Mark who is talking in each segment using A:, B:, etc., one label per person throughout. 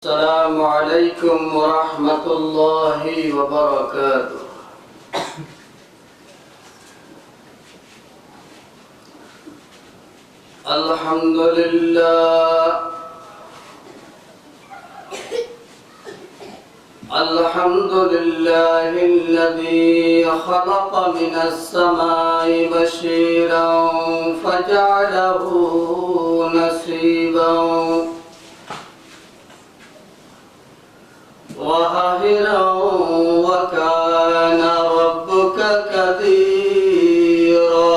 A: السلام عليكم ورحمة الله وبركاته. الحمد لله الذي خلق من السماء بشيرا فجعله نصيبا وهاهرا وكان ربك قديرا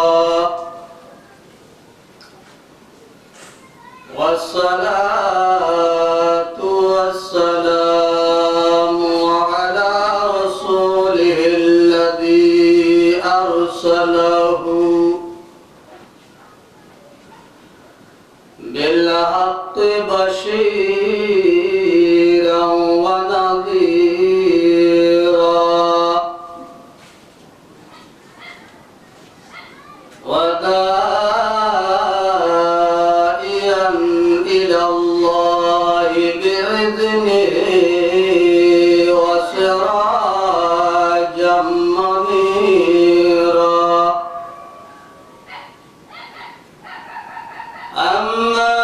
A: والصلاة والسلام على رسوله الذي أرسله بالحق بشيرا وداعيا إلى الله بإذنه وسراجا منيرا. أما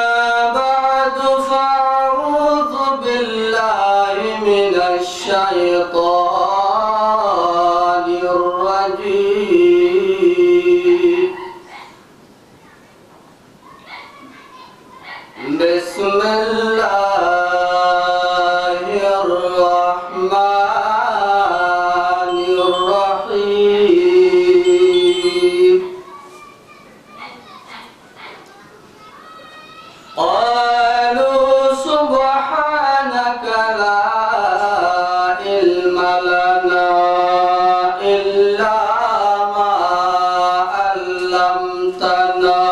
A: بعد فأعوذ بالله من الشيطان الرجيم. بسم الله الرحمن الرحيم. قالوا سبحانك لا علم لنا إلا ما علمتنا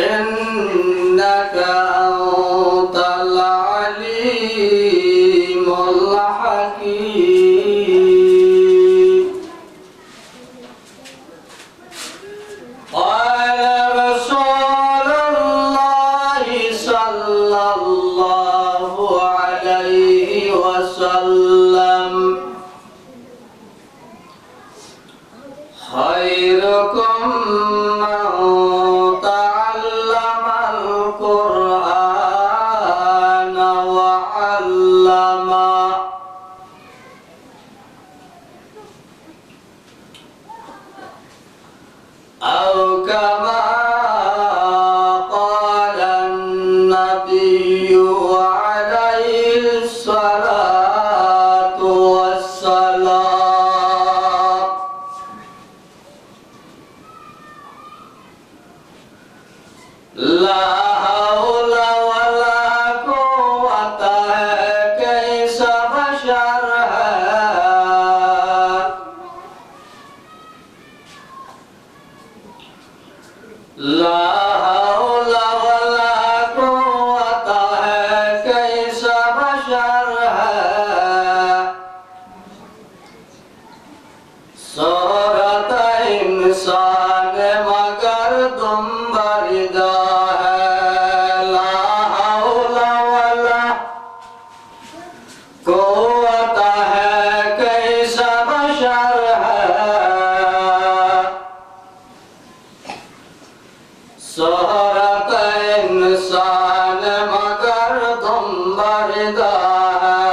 A: إنك أنت العليم الحكيم. قال رسول الله صلى الله عليه وسلم خيركم من تعلم القرآن وعلمه. أو كما قال النبي عليه الصلاة والسلام. لا حول ولا قوة كيس بشر ہے. لا حول ولا قوة كيس بشر ہے. صورت انسان مگر تم بردہ ہے. لا حول ولا قوت ہے کیس بشر ہے. صورت انسان مگر تم بردہ ہے.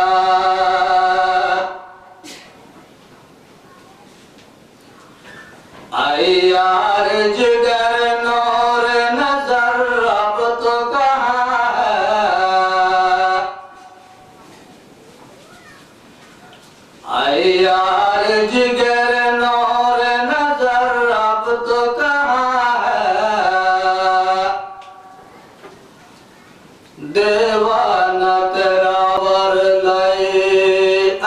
A: اے یار جگر نور نظر اب تو کہاں ہے. اے یار جگر نور نظر اب تو کہاں ہے. دیوانہ تیرا ورلے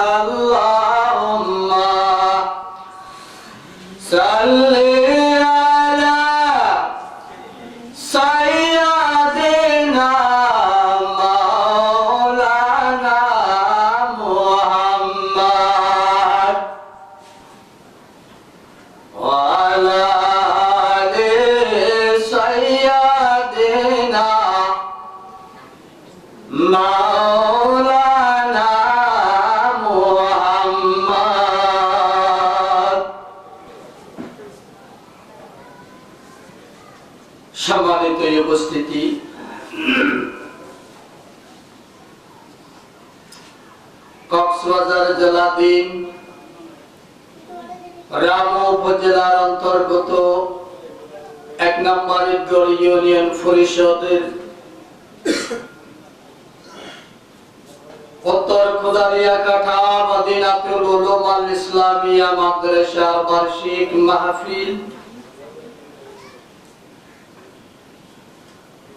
A: اللہم صلی علی سیدنا مولانا محمد وعلى آل سیدنا মাওলানা মুহাম্মদ। সম্মানিত উপস্থিতি, কক্সবাজার জেলাধীন রামু উপজেলার অন্তর্গত ১ নম্বর ঈদগাঁও ইউনিয়ন পরিষদের উত্তর খুদারিয়া কাঠা মদিনাতুল উলুম আল ইসলামিয়া মাদ্রাসার বার্ষিক মাহফিল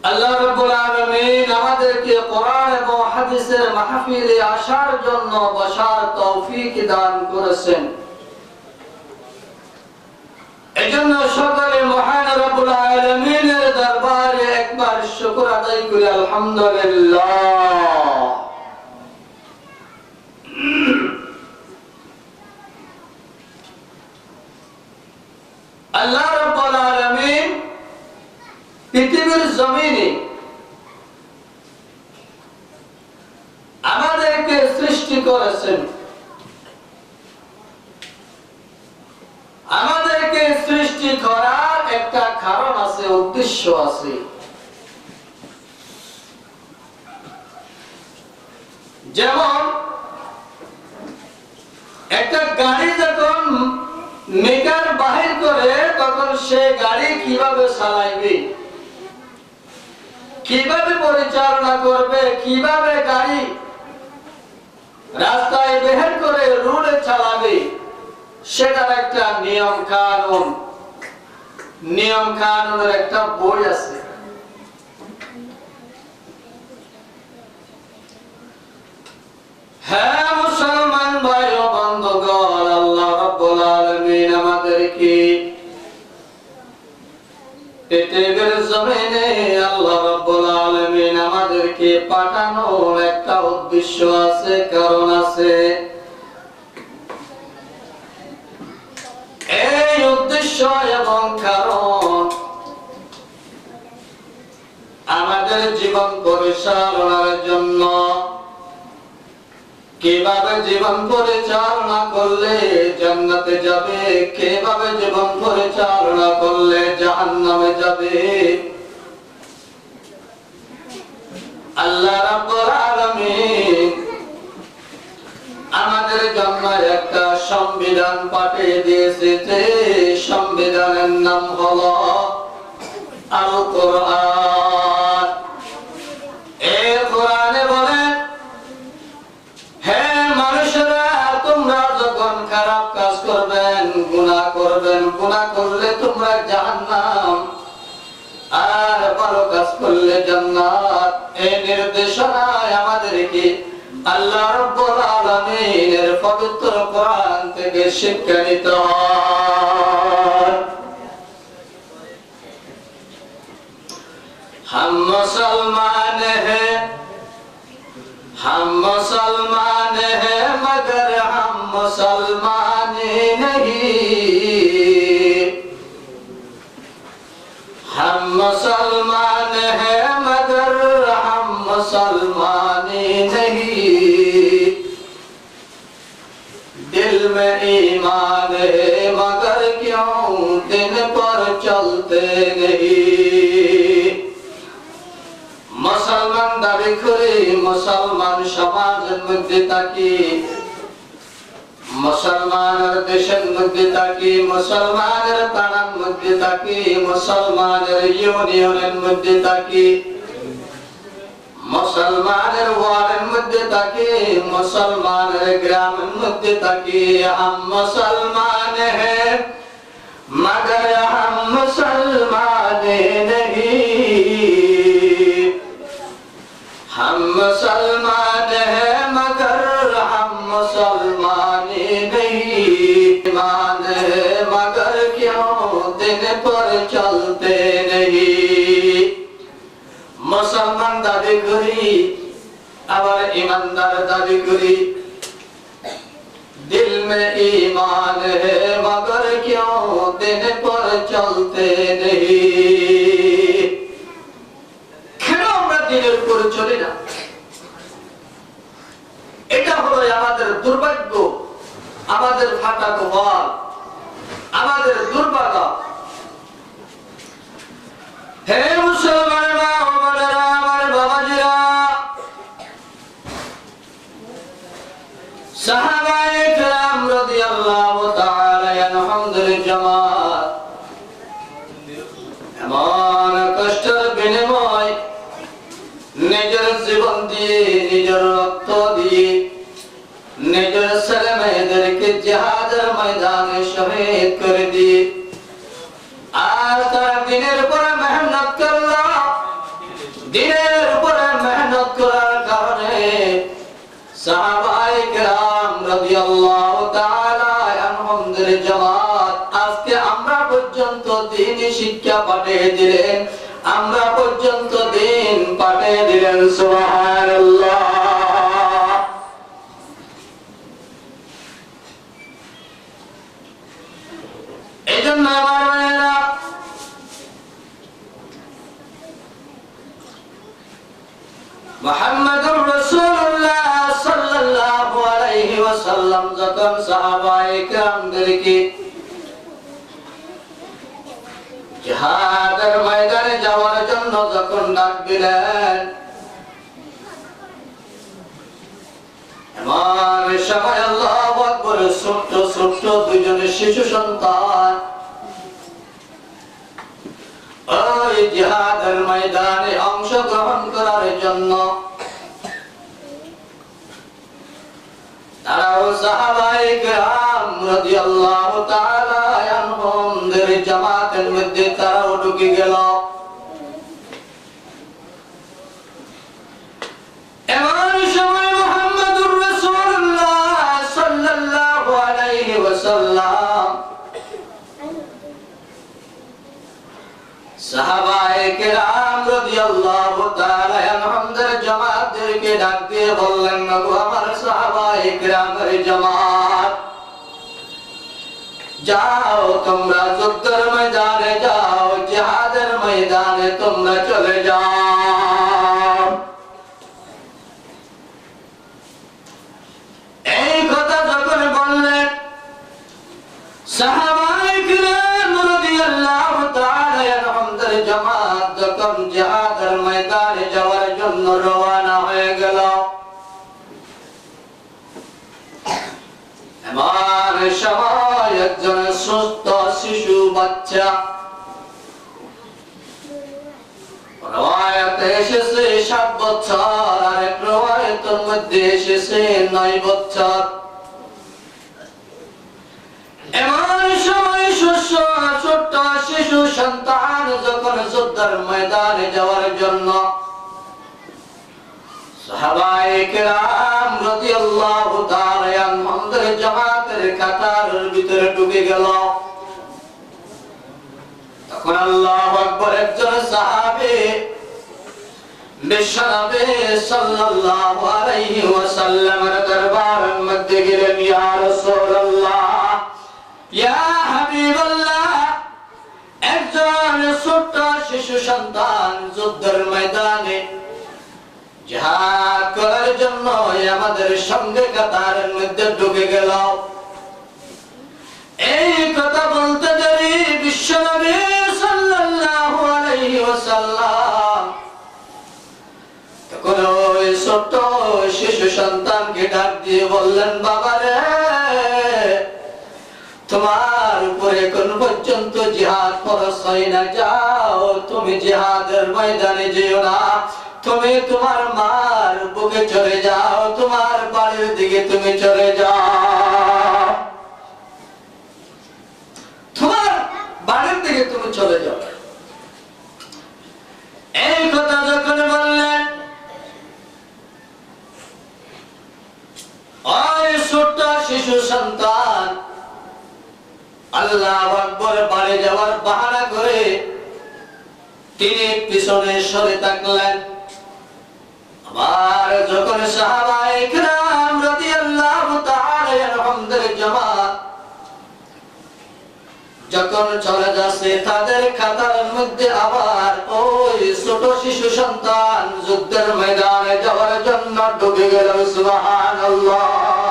A: আল্লাহ রাব্বুল আলামিন আমাদেরকে কোরআন এবং হাদিসের মাহফিলে আসার জন্য বসার তৌফিক দান করেছেন। এজন্য সকলে মহান রব্বুল আলামিনের দরবারে একবার শুকর আদায় করি আলহামদুলিল্লাহ। আল্লাহ রাব্বুল আলামিন পৃথিবীর জমিনে আমাদেরকে সৃষ্টি করেছেন। আমাদেরকে সৃষ্টি করার একটা কারণ আছে, উদ্দেশ্য আছে। যেমন একটা গাড়ি যখন মেকার বাহির করে তখন সে গাড়ি কিভাবে চালাইবে, কিভাবে পরিচালনা করবে, কিভাবে গাড়ি রাস্তায় বের করে রোডে চালাবে, সেটার একটা নিয়ম কানুনের একটা বই আছে। হ্যাঁ মুসলমান ভাই ও বন্ধুগণ, আল্লাহ রাব্বুল আলামিন আমাদেরকে পৃথিবীর জমিনে আল্লাহ রাব্বুল আলামিন আমাদেরকে পাঠানোর একটা উদ্দেশ্য আছে, কারণ আছে। এই উদ্দেশ্য এবং কারণ আমাদের জীবন পরিচালনার জন্য, কিভাবে জীবন পরিচালনা করলে জান্নাতে যাবে, কিভাবে জীবন পরিচালনা করলে জাহান্নামে যাবে, আল্লাহ রাব্বুল আলামিন আমাদের জন্য একটা সংবিধান পাঠিয়ে দিয়েছে। যে সংবিধানের নাম হলো আল কোরআন। এই কোরআনে বলেন, হে মানুষেরা, তোমরা যখন খারাপ কাজ করবেন, গুনাহ করবেন, গুনাহ করলে তোমরা জাহান্নাম, আর ভালো কাজ করলে জান্নাত। এই নির্দেশনায় আমাদেরকে আল্লাহ রাব্বুল আলামিনের পবিত্র কোরআন থেকে শিক্ষা নিতে হয়। हम मुसलमान हैं मगर हम मुसलमान नहीं। हम मुसलमान हैं मगर हम मुसलमान नहीं। दिल में ईमान है मगर क्यों दिन पर चलते नहीं। मुसलमान दाबी करी मुसलमान समाजेर मध्य थाकी, मुसलमानेर देशेर मध्य थाकी, मुसलमानेर पाड़ार मध्य थाकी, मुसलमानेर इउनियनेर मध्य थाकी, मुसलमानेर वार्डेर मध्य थाकी, मुसलमानेर ग्रामेर मध्य थाकी। हम मुसलमान हैं मगर हम मुसलमान नहीं। हम मुसलमान हैं मगर हम मुसलमान नहीं। ईमान है मगर क्यों दिन पर चलते नहीं। मुसलमान दाबी करी आबार ईमानदार दाबी करी। दिल में ईमान है मगर क्यों दिन पर चलते नहीं। दिलेर উপর চলি না, করে আমাদের দুর্ভাগ্য, আমাদের ফাটা কপাল, আমাদের দুর্ভাগ্য। হে মুসলমানেরা, আমাদেরা, আমার বাবাজিরা, সাহাবায়ে কেরাম রাদিয়াল্লাহু তাআলা আনহুমদের জামাত এমন কষ্টের বিনিময় নিজের জীবন দিয়ে, নিজের রক্ত দিয়ে, নিজের ছেলে মেয়েদেরকে জিহাদের ময়দানে শহীদ করে দিয়ে, আর তারা দিনের উপরে মেহনত করল। দিনের উপরে মেহনত করার কারণে সাহাবায়ে কেরাম রাদিয়াল্লাহু তাআলা আনহুমদের জামাত আজকে আমরা পর্যন্ত দ্বীনি শিক্ষা পাঠিয়ে দিলেন, আমরা পর্যন্ত দিন পাঠিয়ে দিলেন। সুবহানাল্লাহ। এজন্য আমার ভাইয়েরা, মুহাম্মদুর রাসূলুল্লাহ সাল্লাল্লাহু আলাইহি ওয়াসাল্লাম যখন সাহাবায়ে কেরামদেরকে জিহাদের ময়দানে যাওয়ার জন্য যখন ডাক দিলেন, এমন সময় আল্লাহু আকবার, ছোট্ট ছোট্ট দুইজন শিশু সন্তান ওই জিহাদের ময়দানে অংশগ্রহণ করার জন্য তারাও সাহাবায়ে কেরাম রাদিয়াল্লাহু তাআলা আনহুমদের জামাতের মধ্যে তারাও ঢুকে গেল। এমন সময় মুহাম্মদুর রাসূলুল্লাহ সাল্লাল্লাহু আলাইহি ওয়াসাল্লাম সাহাবায়ে কেরাম রাদিয়াল্লাহু তাআলা আনহুমদের জামাতদেরকে ডাক দিয়ে বললেন, গো আমার সাহাবায়ে কেরামের জামাত, যাও তোমরা যুদ্ধের ময়দানে যাও, জিহাদের ময়দানে তোমরা চলে যাও। এই কথা যখন বললেন, সাহাবায়ে কেরাম রাদিয়াল্লাহু তাআলা আনহুমদের জামাত যখন জিহাদের ময়দানে যাওয়ার জন্য রওনা হয়ে গেল, এমন সময় একজন সুস্থ শিশু বাচ্চা, রওয়ায়াতে এসেছে 7 বছর, আর এক রওয়ায়াতের মধ্যে এসেছে 9 বছর, এমন সময় ছোট্ট শিশু সন্তান যখন যুদ্ধের ময়দানে যাওয়ার জন্য সাহাবায়ে কেরাম রাদিয়াল্লাহু তাআলা আনহুমদের জামাতের কাতারের ভিতরে ঢুকে গেল, তখন আল্লাহু আকবার, একজন সাহাবী বিশ্বনবী সাল্লাল্লাহু আলাইহি ওয়াসাল্লামের দরবারের মধ্যে গেলেন। ইয়া রাসূলুল্লাহ, ইয়া হাবিবাল্লাহ, একজন ছোট্ট শিশু সন্তান যুদ্ধের ময়দানে জিহাদ করার জন্য আমাদের সঙ্গে কাতারের মধ্যে ঢুকে গেল। এই কথা বলতে দেরি বিশ্বনবী সাল্লাল্লাহু আলাইহি ওয়াসাল্লাম তখন ওই ছোট্ট শিশু সন্তানকে ডাক দিয়ে বললেন, বাবা রে, তোমার উপরে কোন পর্যন্ত জিহাদ ফরজ হয় না, যাও তুমি জিহাদের ময়দানে যেও না, তুমি তোমার মার বুকে চলে যাও, তোমার বাড়ির দিকে তুমি চলে যাও, তোমার বাড়ির দিকে তুমি চলে যাও। এই কথা যখন বললেন, ওই ছোট্ট শিশু সন্তান আল্লাহু আকবার বাড়ি যাওয়ার বাহানা করে তিনি পিছনে সরে থাকলেন। আবার যখন সাহাবায়ে কেরাম রাদিয়াল্লাহু তাআলা আনহুমদের জামাত যখন চলে যাচ্ছে, তাদের কাতারের মধ্যে আবার ওই ছোট শিশু সন্তান যুদ্ধের ময়দানে যাওয়ার জন্য ঢুকে গেল। সুবহানাল্লাহ।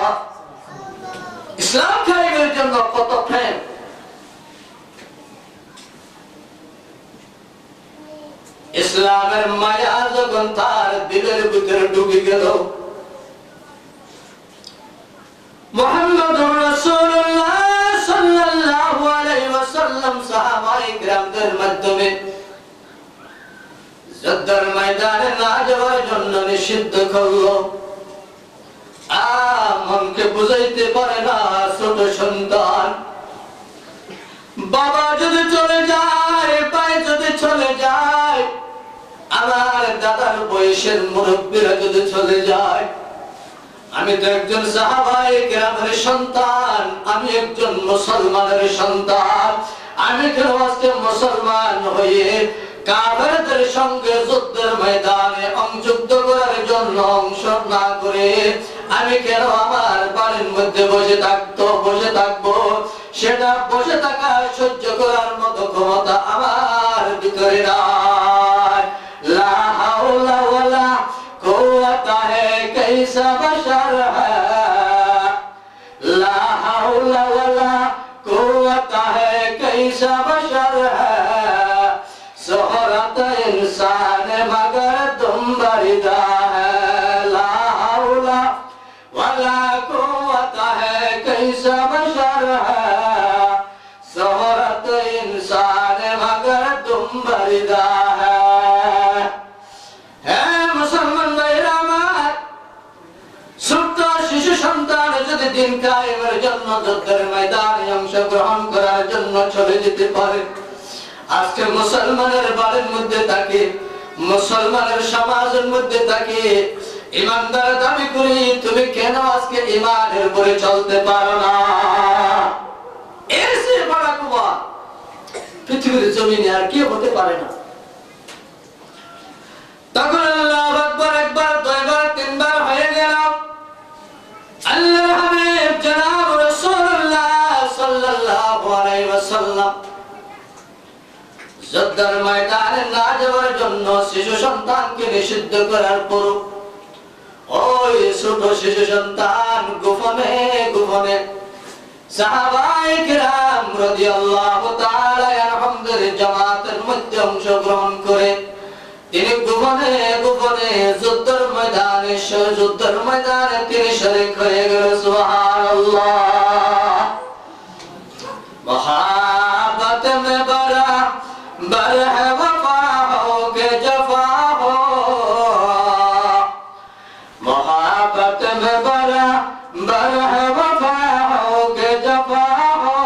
A: ইসলাম কায়েমের জন্য কত প্রেম। ইসলামের মায়া যখন তার দিলের ভিতরে ঢুকে গেল, মুহাম্মদুর রাসূলুল্লাহ সাল্লাল্লাহু আলাইহি ওয়াসাল্লাম সাহাবায়ে কিরামদের মাধ্যমে যুদ্ধের ময়দানে না যাওয়ার জন্য নিষিদ্ধ করলো। মনকে বুঝাইতে পারে না ছোট সন্তান, বাবা যদি চলে যায়, ভাই যদি চলে যায়, আমার দাদার বয়সের মুরব্বীরা যদি চলে যায়, আমি তো একজন সাহাবায়ে কেরামের সন্তান, আমি একজন মুসলমানের সন্তান, আমি কেন আজকে মুসলমান হয়ে কাফেরদের সঙ্গে যুদ্ধের ময়দানে অংশযুদ্ধ করার জন্য অংশ না করে আমি কেন আমার বাড়ির মধ্যে বসে থাকবো? সেটা বসে থাকা সহ্য করার মতো ক্ষমতা আমার ভিতরে নাই। লা হাওলা ওয়ালা কুওয়াতা হে কাইসা বশর হ্যায়, লা হাওলা ওয়ালা কুওয়াতা হে কাইসা বশর হ্যায়, শোহরত ইনসান মगर तुम बरिदा है, ला हाउला वला कुव्वता है कैसा बशर है, शोहरत इंसान मगर तुम बरिदा है। मुसलमान भाइरा আমার, ছোট্ট শিশু সন্তান যদি দিন কায়েমের জন্য যুদ্ধের ময়দানে অংশগ্রহণ করার জন্য চলে যেতে পারে, আজকে মুসলমানের বাড়ির মধ্যে থাকে, মুসলমানের সমাজের মধ্যে থাকে, ইমানদার দাবি করি, তুমি কেন আজকে ইমানের উপরে চলতে পারো না? এর চেয়ে বড় কুবা পৃথিবীর জমিনে আর কি হতে পারে না। তখন আল্লাহু আকবার একবার, দুইবার, তিনবার হয়ে গেল। আল্লাহর হাবিব জনাব রাসূলুল্লাহ সাল্লাল্লাহু আলাইহি ওয়াসাল্লাম যুদ্ধের ময়দানে না যাওয়ার জন্য শিশু সন্তানকে নিষিদ্ধ করার পর ওই ছোট শিশু সন্তান গোপনে গোপনে সাহাবায়ে কিরাম রাদিয়াল্লাহু তাআলা আনহুমদের জামাতের মধ্যে অংশগ্রহণ করে তিনি গোপনে গোপনে যুদ্ধের ময়দানে তিনি শরীক হয়ে গেল। সুবহানাল্লাহ। मोहब्बत में बराबर है वफा हो के जफा हो, मोहब्बत में बराबर है वफा हो के जफा हो,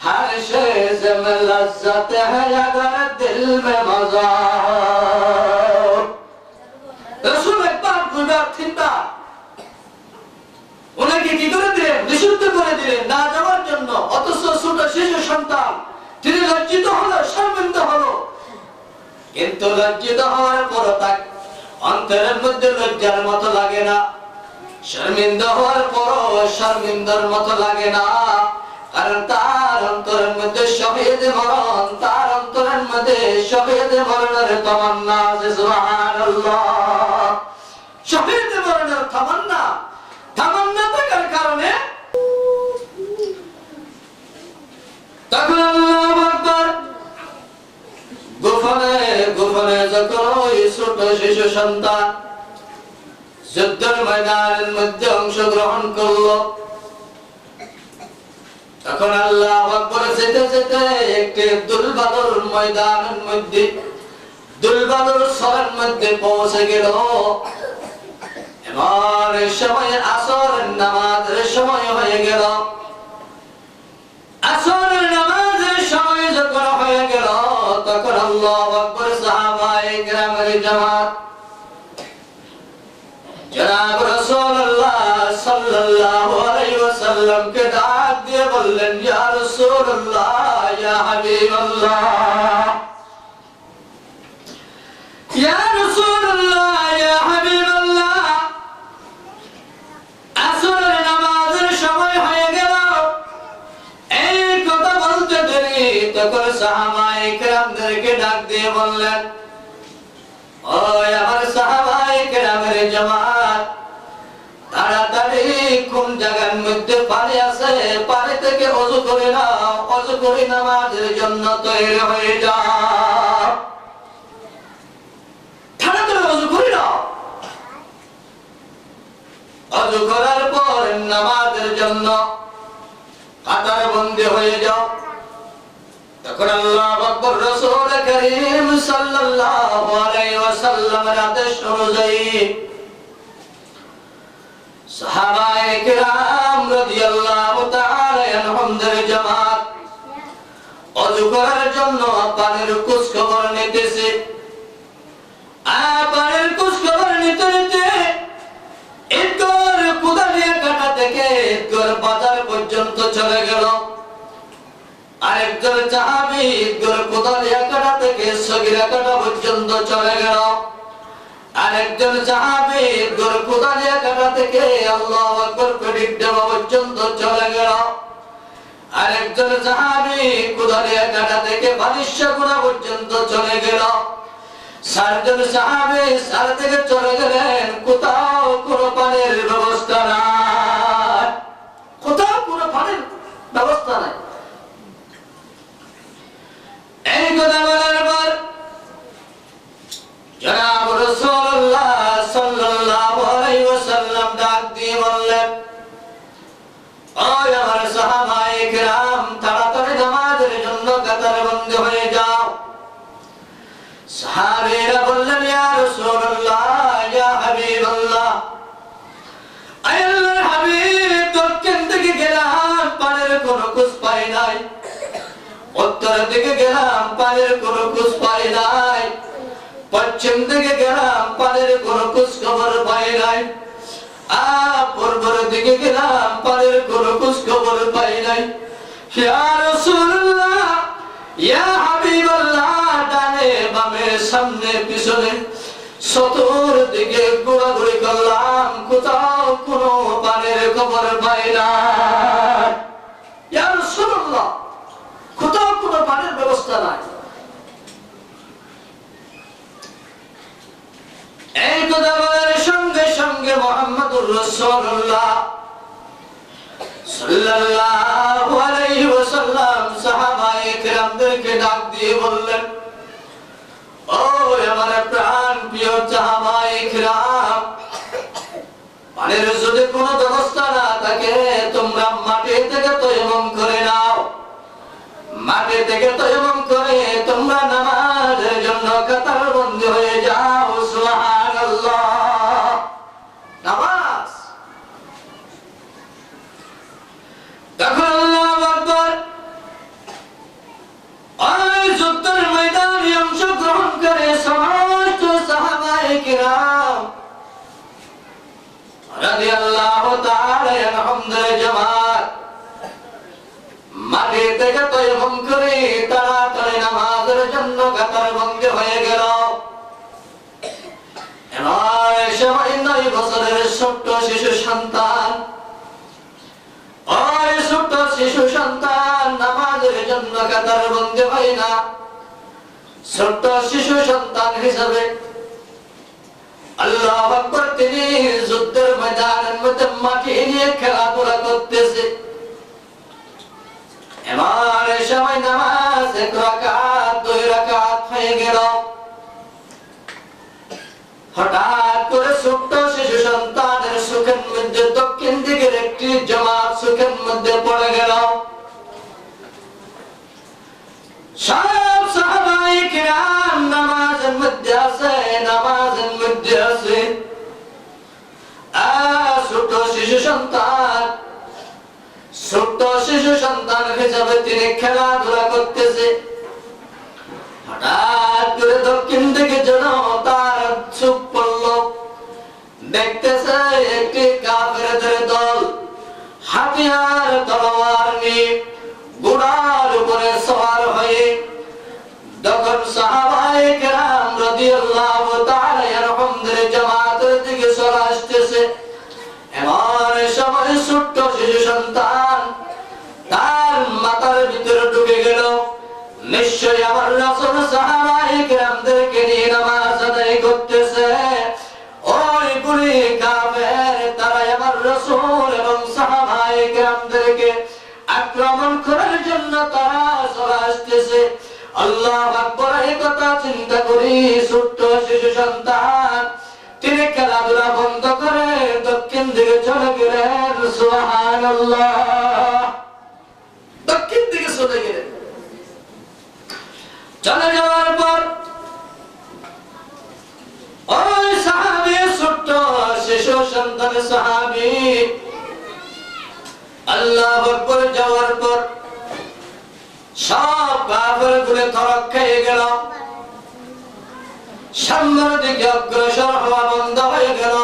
A: हर चीज में लज्जत है अगर दिल में मजा हो। रसूल एक बार, दो बार, तीन बार ওনাকে কি করে দিলেন? নিষিদ্ধ করে দিলেন না যাওয়ার জন্য। অথচ ছোট শিশু সন্তান তিনি লজ্জিত হলো, শর্মিন্দা হলো, কিন্তু লজ্জিত হওয়ার পর তার অন্তরের মধ্যে লজ্জার মতো লাগে না, শর্মিন্দা হওয়ার পর শর্মিন্দার মতো লাগে না, কারণ তার অন্তরের মধ্যে শহীদ মরণ, তার অন্তরের মধ্যে শহীদ মরণের তামান্না আছে। সুবহানাল্লাহ। শহীদ মরণের তামান্না থাকার কারণে তখন আল্লাহু আকবার গোপনে গোপনে যখন ওই ছোট শিশু সন্তান যুদ্ধের ময়দানের মধ্যে অংশগ্রহণ করলো, তখন আল্লাহু আকবার যেতে যেতে একটি দুলবাদর ময়দানের মধ্যে, দুলবাদর সরের মধ্যে পৌঁছে গেল। এবার সময় আসরের নামাজের সময় হয়ে গেল। আসরের নামাজের সময় যখন হয়ে গেল, তখন আল্লাহু আকবার সাহাবায়ে কিরামের জামাত জনাব রাসূলুল্লাহ সাল্লাল্লাহু আলাইহি ওয়াসাল্লামকে ডাক দিয়ে বললেন, ইয়া রাসূলুল্লাহ, ইয়া হাবিবাল্লাহ, ইয়া রাসূলুল্লাহ, ইয়া হাবিবাল্লাহ, আসরের নামাজের সময় হয়ে গেল। এই কথা বলতে দেরি, তখন সাহাবায়ে কিরামদেরকে ডাক দিয়ে বললেন, ওই আমার সাহাবায়ে কিরামের জামাত, তাড়াতাড়ি কোন জায়গার মধ্যে পানি আছে, পানি থেকে ওযু করে নাও, ওযু করে নামাজের জন্য তৈরি হয়ে যাও। ঠান্ডা করে ওযু করে নাও, ওযু করার পর নামাজের জন্য কাতার বন্দী হয়ে যাও। তখন আল্লাহু আকবার, রাসূল করিম সাল্লাল্লাহু আলাইহি ওয়াসাল্লামের আদেশ অনুযায়ী সাহাবায়ে কিরাম রাদিয়াল্লাহু তাআলা আনহুমদের জামাত ওযু করার জন্য পানির খোঁজ খবর নিতেছে। পানির খোঁজ খবর নিতে নিতে ঈদগার কুদালিয়া কাটা থেকে ঈদগার বাজার পর্যন্ত চলে গেল। আরেকজন সাহাবী ঈদগার কুদালিয়া কাটা থেকে সগীরা কাটা পর্যন্ত চলে গেল। আরেকজন সাহাবী ঈদগার কুদালিয়া কাটা থেকে আল্লাহু আকবার প্রতিজ্ঞা পর্যন্ত চলে গেল। আরেকজন সাহাবী কুদালিয়া কাটা থেকে বালিশগুনা পর্যন্ত চলে গেল। চারজন সাহাবী সার থেকে চলে গেলেন, কোথাও কোনো পানির ব্যবস্থা নাই, কোথাও কোনো পানির ব্যবস্থা নাই। এই কথা বলার পর জনাব রাসূলুল্লাহ সাল্লাল্লাহু আলাইহি ওয়াসাল্লাম ডাক দিয়ে বললেন, ও আমার সাহাবায়ে কিরাম, তাড়াতাড়ি নামাজের জন্য কাতারবন্দি হয়ে যাও। সাহাবীরা বললেন, ইয়া রাসূলুল্লাহ, ইয়া হাবিবাল্লাহ, আয় আল্লাহর হাবিব, দক্ষিণ দিকে গেলাম, পানির কোনো খোঁজ পাই নাই। উত্তর দিকে গেলাম, পানির কোনো খোঁজ পাই নাই। পশ্চিম দিকে গেলাম, পানির কোনো খোঁজ খবর পাই নাই। পূর্বের দিকে গেলাম, পানির কোনো খোঁজ খবর পাই নাই। ইয়া রাসূলুল্লাহ, ইয়া হাবিবাল্লাহ, ডানে বামে সামনে পিছনে চতুর্দিকে ঘোরাঘুরি করলাম, কোথাও কোনো পানির খবর পাই না। ইয়া রাসূলুল্লাহ, কোথাও কোনো পানির ব্যবস্থা নাই। এই কথা বলার সঙ্গে সঙ্গে মুহাম্মদুর রাসূলুল্লাহ সাল্লাল্লাহু আলাইহি ওয়াসাল্লাম সাহাবায়ে কিরামদেরকে ডাক দিয়ে বললেন, ও আমার প্রাণ প্রিয় সাহাবায়ে কিরাম, পানির যদি কোনো ব্যবস্থা না থাকে, তোমরা মাটি থেকে তায়াম্মুম করে নাও। মাটি থেকে তায়াম্মুম করে তোমরা নামাজের জন্য কাতারবন্দি হয়ে যাও। সুবহানাল্লাহ। নামাজ তখন আল্লাহু আকবার, ওই যুদ্ধের ময়দানে অংশগ্রহণ করে সমস্ত সাহাবায়ে কিরাম রাদিয়াল্লাহু তাআলা আনহুমদের জামাত মাটি থেকে তায়াম্মুম করে তাড়াতাড়ি নামাজের জন্য কাতারবন্দি হয়ে গেল। এমন সময় 9 বছরের ছোট্ট শিশু সন্তান, ওই ছোট্ট শিশু সন্তান নামাজের জন্য কাতারবন্দি হয় না। ছোট্ট শিশু সন্তান হিসাবে আল্লাহু আকবার, তিনি যুদ্ধের ময়দানের মধ্যে মাটি নিয়ে খেলাধুলা করতেছে। এমন সময় নামাজ 1 রাকাত 2 রাকাত হয়ে গেল। হঠাৎ করে ছোট্ট শিশু সন্তানের চোখের মধ্যে দক্ষিণ দিকের একটি জামাত চোখের মধ্যে পড়ে গেল। সব সাহাবায়ে কিরাম নামাজের মধ্যে আছে, নামাজের মধ্যে আছে। ছোট্ট শিশু সন্তান, ছোট্ট শিশু সন্তান হিসাবে তিনি খেলাধুলা করতেছে। হঠাৎ করে দক্ষিণ দিকে যেন তার চোখ পড়ল, দেখতেছে একটি কাফেরদের দল হাতিয়ার তলোয়ার নিয়ে ঘোড়ার উপরে সওয়ার হয়ে তখন সাহাবায়ে কেরাম রাদিয়াল্লাহু তাআলা আনহুমদের জামাতের দিকে চলে আসতেছে। এমন সময় ছোট্ট শিশু সন্তান তার মাথার ভিতরে ঢুকে গেল, নিশ্চয়ই আমার রাসূল সাহাবায়ে কেরামদেরকে নিয়ে নামাজ আদায় করতেছে। ওই বুড়ি কাফের তারা আমার রাসূল এবং সাহাবায়ে ওই ছোট্ট শিশু সন্তান তিনি খেলাধুলা বন্ধ করে দক্ষিণ দিকে চলে গেলেন। সুবহানাল্লাহ, দক্ষিণ দিকে চলে গেলেন। চলে যাওয়ার পর ওই সাহাবী, ছোট্ট শিশু সন্তান সাহাবী আল্লাহু আকবার যাওয়ার পর সব কাফের গুলো তরক খেয়ে গেল, সামনের দিকে অগ্রসর হওয়া বন্ধ হয়ে গেল।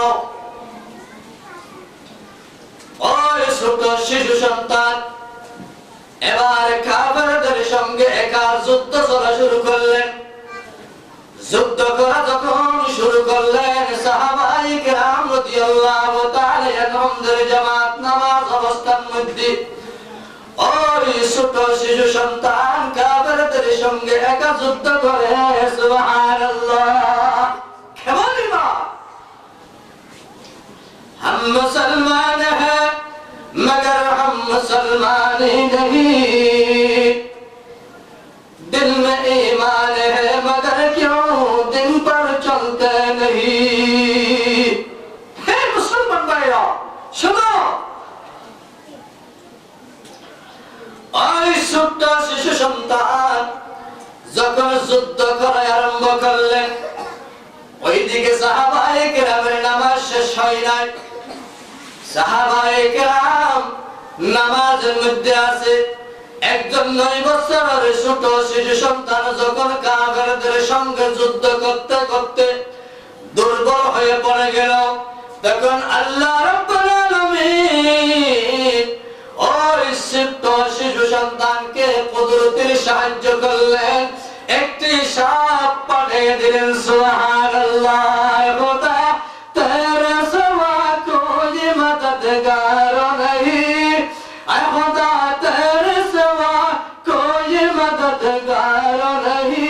A: ওই ছোট শিশু সন্তান এবার কাফেরদের সঙ্গে একা যুদ্ধ করা শুরু করলেন। যুদ্ধ করা যখন শুরু করলেন, সাহাবায়ে কেরাম রাদিয়াল্লাহু তাআলা আনহুদের জামাত নামাজ অবস্থার মধ্যে ওই ছোট শিশু সন্তান কাফেরদের সঙ্গে একা যুদ্ধ করে। সুবহানাল্লাহ, কেমন ইমান! हम मुसलमान हैं मगर हम मुसलमान ही नहीं, दिल में ईमान है मगर क्यों दिन पर चलते नहीं। हे मुसलमान भाइयों, सुनो, ওই ছোট্ট শিশু সন্তান যখন যুদ্ধ করা আরম্ভ করলেন, ওইদিকে সাহাবায়ে কেরামের নামাজ শেষ হয় নাই। সাহাবায়ে কেরাম নামাজের মধ্যে আছে। একজন 9 বছরের ছোট শিশু সন্তান যখন কাফেরদের সঙ্গে যুদ্ধ করতে করতে দুর্বল হয়ে পড়ে গেল, তখন আল্লাহ রাব্বুল আলামিন ওই ছোট শিশু সন্তানকে কুদরতের সাহায্য করলেন, একটি সাপ পাঠিয়ে দিলেন। সুবহানাল্লাহ, খোদা তেরে সিওয়া কোই মদদগার नहीं, খোদা তেরে সিওয়া কোই মদদগার नहीं।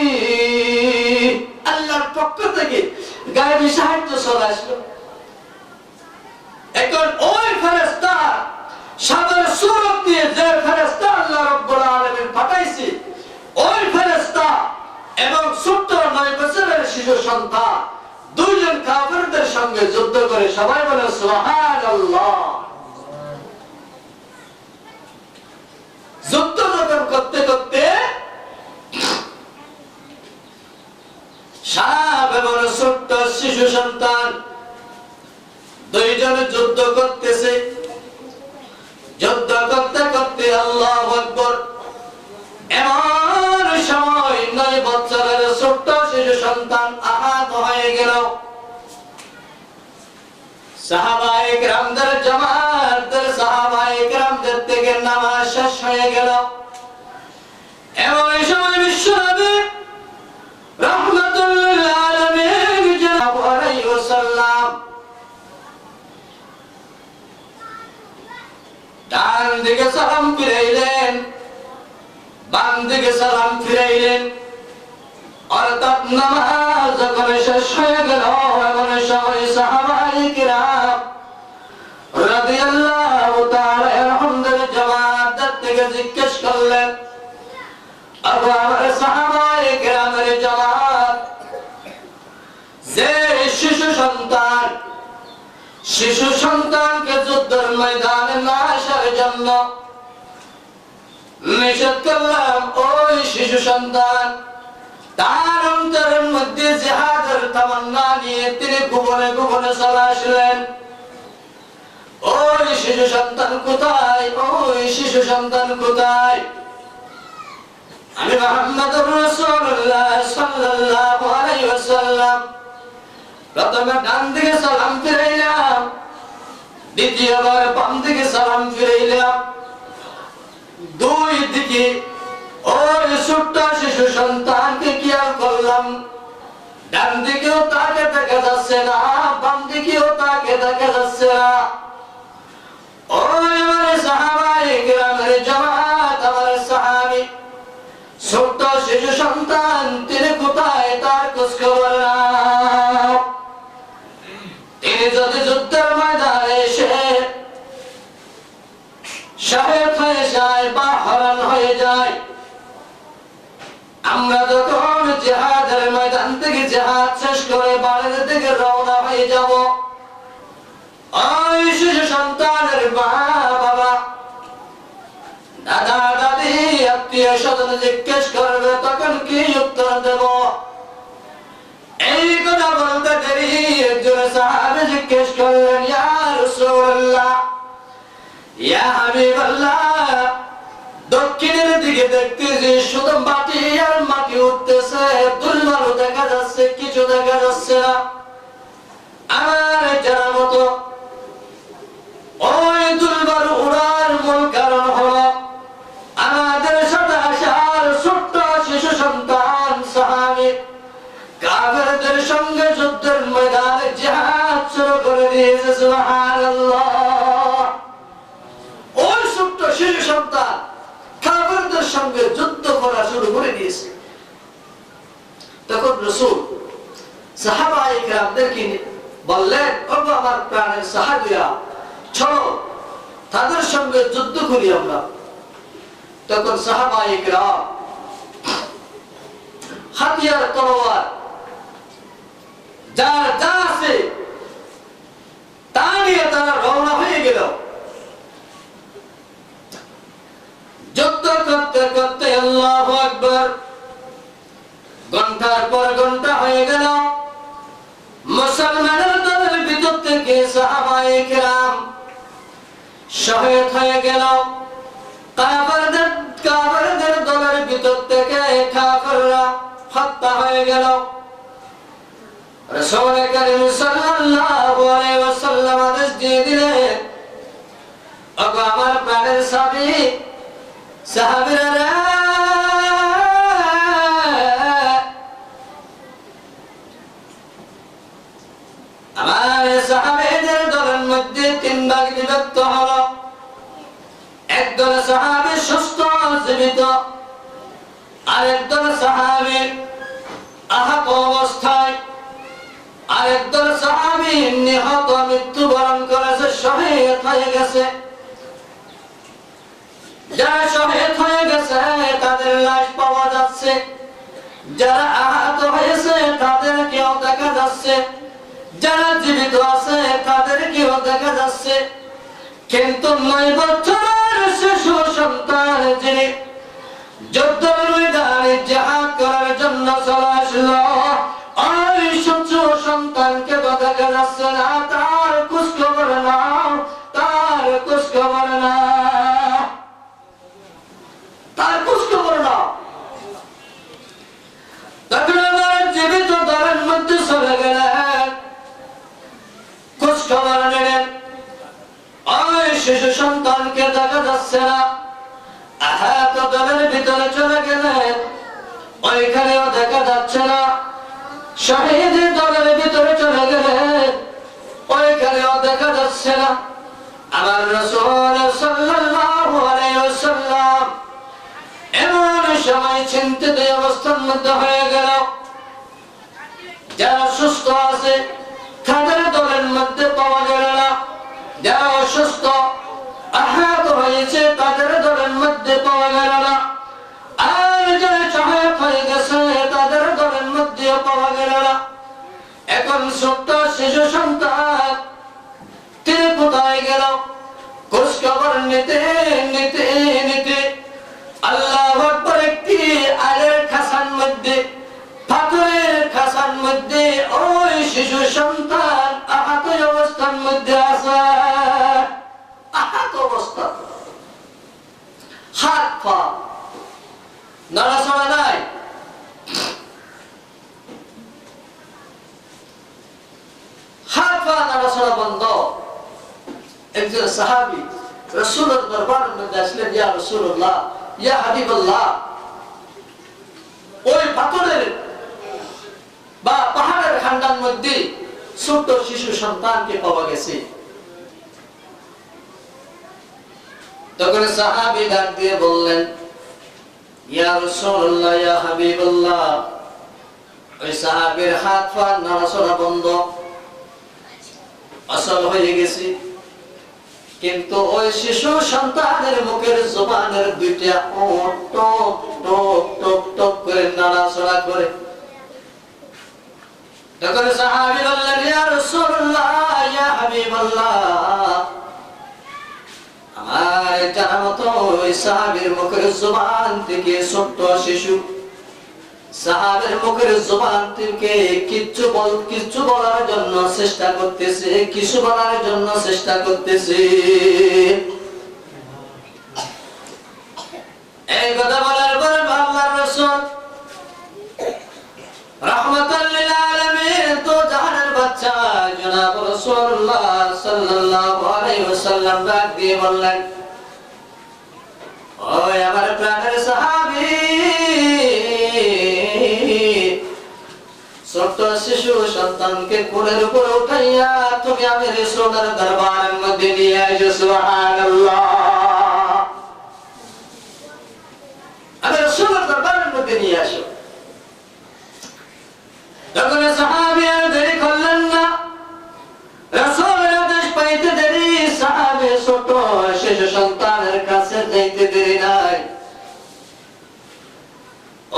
A: আল্লাহর পক্ষ থেকে গায়েবী সাহায্য চলে আসলো। এখন ওই ফেরেশতা সাদের সূরত দিয়ে যে ফেরেশতা আল্লাহ রাব্বুল আলামিন পাঠাইছে, ওই ফেরেশতা এবং ছোট্ট 9 বছরের শিশু সন্তান দুইজন কাফেরদের সঙ্গে যুদ্ধ করে। সবাই বলে সুবহানাল্লাহ। যুদ্ধ যখন করতে করতে সাপ এবং ছোট্ট শিশু সন্তান দুইজনে যুদ্ধ করতেছে। যুদ্ধ করতে করতে আল্লাহু আকবার, এমন সময় 9 বছরের ছোট্ট শিশু সন্তান আহত হয়ে গেল। সাহাবায়ে কেরামদের জামাতের সাহাবায়ে কেরামদের থেকে নামাজ শেষ হয়ে গেল। এমন সময় বিশ্বনবী রাহমাতুল লিল আলামিন সাল্লাল্লাহু আলাইহি ওয়াসাল্লাম ডান দিকে সালাম ফিরাইলেন, বাম দিকে সালাম ফিরাইলেন। অর্থাৎ নামাজ যখন শেষ হয়ে গেল, এমন সময় সাহাবায়ে কেরাম রাদিয়াল্লাহু তাআলা আনহুদের জামাত থেকে জিজ্ঞেস করলেন, আবু আমার সাহাবায়ে কেরামের জামাত, যে শিশু সন্তানকে যুদ্ধের ময়দানে না আসার জন্য নিষেধ করলাম, ওই শিশু সন্তান তার অন্তরের মধ্যে জিহাদের তামান্না নিয়ে তিনি গোপনে গোপনে চলে আসলেন। ওই শিশু সন্তান কোথায়? ওই শিশু সন্তান কোথায়? আমি মুহাম্মদুর রাসূলুল্লাহ সাল্লাল্লাহু আলাইহি ওয়াসাল্লাম প্রথমে ডান দিকে সালাম ফিরাইলাম, দ্বিতীয়বার বাম দিকে সালাম ফিরাইলাম। দুই দিকে ওই ছোট্ট শিশু সন্তানকে খেয়াল করলাম, ডান দিকেও তাকে দেখা যাচ্ছে না, বাম দিকেও তাকে দেখা যাচ্ছে না। ওই আমার সাহাবায়ে কেরামের জামাত, আমার সাহাবী ছোট্ট শিশু সন্তান তিনি কোথায় তার খোঁজ খবর নাও। তিনি যদি যুদ্ধের ময়দানে এসে শহীদ হয়ে যায় বা হরণ হয়ে যায়, আমরা যখন জিহাদের ময়দান থেকে জিহাদ শেষ করে বাড়ির দিকে রওনা হয়ে যাব। ওই শিশু সন্তানের মা বাবা দাদা দাদি আত্মীয় স্বজন জিজ্ঞেস করবে তখন কি উত্তর দেব? এই কথা বলতে দেরি একজন সাহাবী জিজ্ঞেস করলেন, ইয়া রাসূলুল্লাহ, ইয়া হাবিবাল্লাহ, দক্ষিণের দিকে দেখতেছি শুধু মাটি আর মাটি উঠতেছে, দুলবালু দেখা যাচ্ছে, কিছু দেখা যাচ্ছে না। আমার জানার মতো ওই দুলবালু উড়ার মূল কারণ হলো আমাদের সাথে আসার ছোট্ট শিশু সন্তান সাহাবী কাফেরদের সঙ্গে যুদ্ধের ময়দানে জিহাদ শুরু করে দিয়েছে। সুবহানাল্লাহ। ওই ছোট্ট শিশু সন্তান কাফেরদের সঙ্গে যুদ্ধ করা শুরু করে দিয়েছে। তখন রাসূল সাহাবায়ে কেরামদেরকে বললেন, ওগো আমার প্রাণের সাহাবীরা, চলো তাদের সঙ্গে যুদ্ধ করি আমরা। তখন সাহাবায়ে কেরাম হাতিয়ার তলোয়ার যার যা আছে তা নিয়ে তারা রওনা হয়ে গেল। যুদ্ধ করতে করতে আল্লাহু আকবার, ঘন্টার পর ঘন্টা হয়ে গেল। মুসলমানের দলের ভিতর থেকে সাহাবায়ে কেরাম শহীদ হয়ে গেল। কাফেরদের দলের ভিতর থেকে কাফেররা হত্যা হয়ে গেল। রাসূল করিম সাল্লাল্লাহু আলাইহি ওয়াসাল্লাম আদেশ দিয়ে দিলেন, ওগো আমার প্রাণের সাহাবীরা, আমার সাহাবীদের দলের মধ্যে তিন ভাগ বিভক্ত হলো। একদল সাহাবী সুস্থ জীবিত, আরেকদল সাহাবী আহত অবস্থায়, আরেকদল সাহাবী নিহত, মৃত্যুবরণ করেছে, শহীদ হয়ে গেছে। যারা শহীদ হয়ে গেছে তাদের লাশ পাওয়া যাচ্ছে, যারা আহত হয়েছে তাদের কেউ দেখা যাচ্ছে, যারা জীবিত আছে তাদের কেউ দেখা যাচ্ছে। কিন্তু 9 বছরের শিশু সন্তান যিনি যুদ্ধের ময়দানে জিহাদ করার জন্য চলে আসলো, ওই শিশু সন্তানকে তো দেখা যাচ্ছে না, তার খোঁজ খবর নাও, তার খোঁজ খবর নাও, তার খোঁজ খবর নাও। তখন আমার জীবিত দলের মধ্যে চলে গেলেন, খোঁজ খবর নিলেন। ওই শিশু সন্তানকে দেখা যাচ্ছে না। আহত দলের ভিতরে চলে গেলেন, ওইখানেও দেখা যাচ্ছে না। শহীদ দলের ভিতরে চলে গেলেন, ওইখানেও দেখা যাচ্ছে না। আমার রাসূল সাল্লাল্লাহু আলাইহি ওয়াসাল্লাম এমন সময় চিন্তিত অবস্থার মধ্যে হয়ে গেল। যারা সুস্থ আছে তাদের দলের মধ্যে পাওয়া গেল না, যারা অসুস্থ আহত হয়েছে তাদের দলের মধ্যে পাওয়া গেল না, আর যারা শহীদ হয়ে গেছে তাদের দলের মধ্যে পাওয়া গেল না। এখন ছোট্ট শিশু সন্তান তিনি কোথায় গেল? খোঁজ খবর নিতে নিতে নিতে আল্লাহু আকবার, একটি আলের খাসার মধ্যে, পাথরের খাসার মধ্যে ওই শিশু সন্তান আহত অবস্থার মধ্যে আছে। আহত অবস্থা, হাত পা নড়াচড়া নাই, হাত পা নড়াচড়া বন্ধ। একজন সাহাবী রাসূলের দরবারের মধ্যে আসলেন, ইয়া রাসূলুল্লাহ, ইয়া হাবিবাল্লাহ, ওই পাথরের বা পাহাড়ের খান্ডার মধ্যে ছোট্ট শিশু সন্তানকে পাওয়া গেছে। তখন সাহাবী ডাক দিয়ে বললেন, ইয়া রাসূলুল্লাহ, ইয়া হাবিবাল্লাহ, ওই সাহাবীর হাত পা নড়াচড়া বন্ধ, অচল হয়ে গেছে। কিন্তু ওই শিশু সন্তানের মুখের জবানের দুইটা টক টক টক টক করে নাড়াচড়া করে। তখন সাহাবী বললেন, ইয়া রাসূলুল্লাহ, ইয়া হাবিবাল্লাহ, আমার জানা মতো ওই সাহাবীর মুখের জবান থেকে ছোট্ট শিশু সাহাবের মুখের জবান থেকে কিছু বলার জন্য চেষ্টা করতেছে, কিছু বলার জন্য চেষ্টা করতেছে। এই কথা বলার পর আল্লাহর রাসূল রাহমাতাল লিল আলামিন তো জাহানের বাদশা জনাব রাসূলুল্লাহ সাল্লাল্লাহু আলাইহি ওয়াসাল্লাম ডাক দিয়ে বললেন, ওই আমার প্রাণের সাহাবী, ছোট্ট শিশু সন্তানকে কোলের উপর উঠাইয়া তুমি আমি রাসূলের দরবারের মধ্যে নিয়ে আসো। সুবহানাল্লাহ, আমি রাসূলের দরবারের মধ্যে নিয়ে আসো। তখন সাহাবী আর দেরি করলেন না, রাসূলের আদেশ পাইতে দেরি, সাহাবী ছোট শিশু সন্তানের কাছে যাইতে দেরি নাই।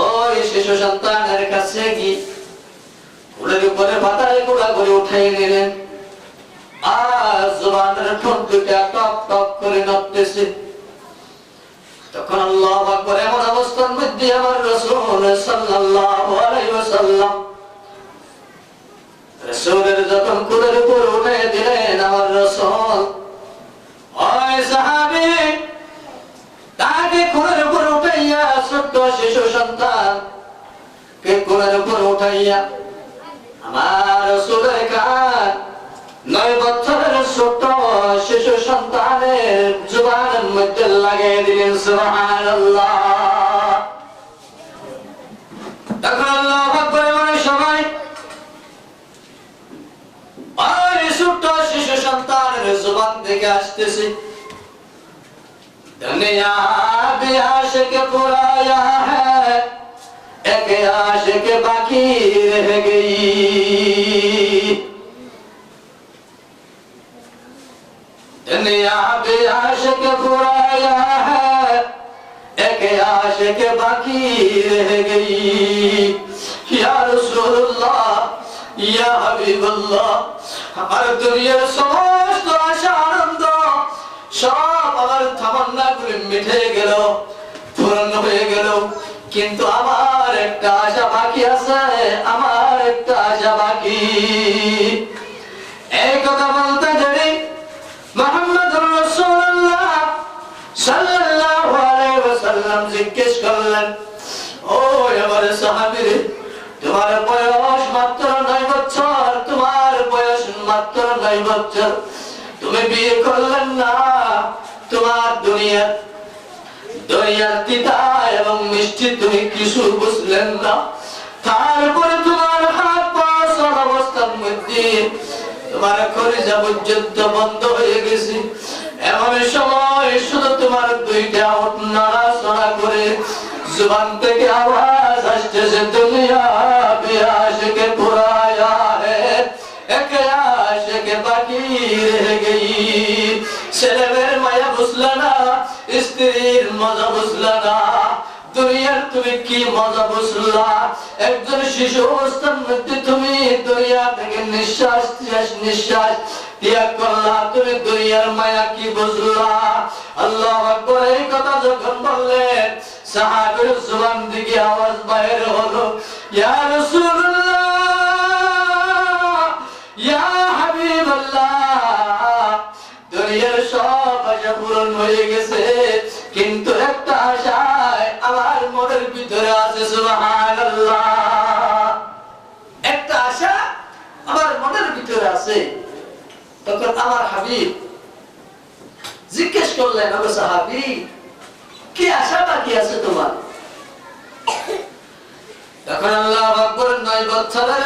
A: ওই শিশু সন্তানের কাছে গিয়ে কোলের উপরে মাথায় গোলা করে উঠাই নিলেন, আর জবানের ঠোঁট দুটা টক টক করে নড়তেছে। তখন আল্লাহু আকবার এমন অবস্থার মধ্যে আমার রাসূল সাল্লাল্লাহু আলাইহি ওয়াসাল্লাম রাসূলের যখন কোলের উপর উঠাই দিলেন, আমার রাসূল ওই সাহাবী তাকে কোলের উপর উঠাইয়া, ছোট্ট শিশু সন্তান কে কোলের উপর উঠাইয়া আমার রাসূলের কান 9 বছরের ছোট শিশু সন্তানের জবানের মধ্যে লাগিয়ে দিলেন। সুবহানাল্লাহ, তখন আল্লাহু আকবার এমন সময় ওই ছোট শিশু সন্তানের জবান থেকে আসতেছে, দুনিয়া বে আশিক পুরায়া হ্যায়, এক आशिक बाकी रह गई। दुनिया पे आशिक पुराया है, एक आशिक बाकी रह गई। या रसूलुल्लाह, या हबीबुल्लाह, আমার দুনিয়ার সমস্ত আশা আনন্দ সব আমার তামান্না গুলো মিটে গেল, পূর্ণ হয়ে গেল, কিন্তু আমার একটা আশা বাকি আছে, আমার একটা আশা বাকি। এই কথা বলতে দেরি মুহাম্মদুর রাসূলুল্লাহ সাল্লাল্লাহু আলাইহি ওয়াসাল্লাম জিজ্ঞেস করলেন, ও আমার সাহাবী, তোমার বয়স মাত্র 9 বছর, তোমার বয়স মাত্র 9 বছর, তুমি বিয়ে করলেন না, তোমার দুনিয়ার তিতা এবং মিষ্টি তুমি কিছু বুঝলেন না, তারপরে তোমার হাত পা সব অবস্থার মধ্যে তোমার কলিজা পর্যন্ত বন্ধ হয়ে গেছে। এমন সময় শুধু তোমার দুইটা ওঠ নাড়াচড়া করে জবান থেকে আওয়াজ আসতেছে, দুনিয়া বে আশিক পুরায়া হ্যায়, এক আশিক বাকি রহ গই। ছেলের মায়া বুঝলা না, স্ত্রীর মজা বুঝলা না, দুনিয়ার তুমি কি মজা বুঝলা? একজন শিশু অবস্থার মধ্যে তুমি দুনিয়া থেকে নিঃশ্বাস ত্যাগ করলা, তুমি দুনিয়ার মায়া কি বুঝলা? আল্লাহু আকবার। এই কথা যখন বললেন, সাহাবীর জবান থেকে আওয়াজ বাইর হলো, ইয়া রাসূলুল্লাহ, ইয়া হাবিবাল্লাহ, দুনিয়ার সব আশা পূরণ হয়ে গেছে, কিন্তু একটা আশায় আমার মনের ভিতরে আছে। সুবহানাল্লাহ, একটা আশা আমার মনের ভিতরে আছে। তখন আমার হাবিব জিজ্ঞেস করলেন, ও সাহাবী, কি আশা বাকি আছে তোমার? তখন আল্লাহু আকবার 9 বছরের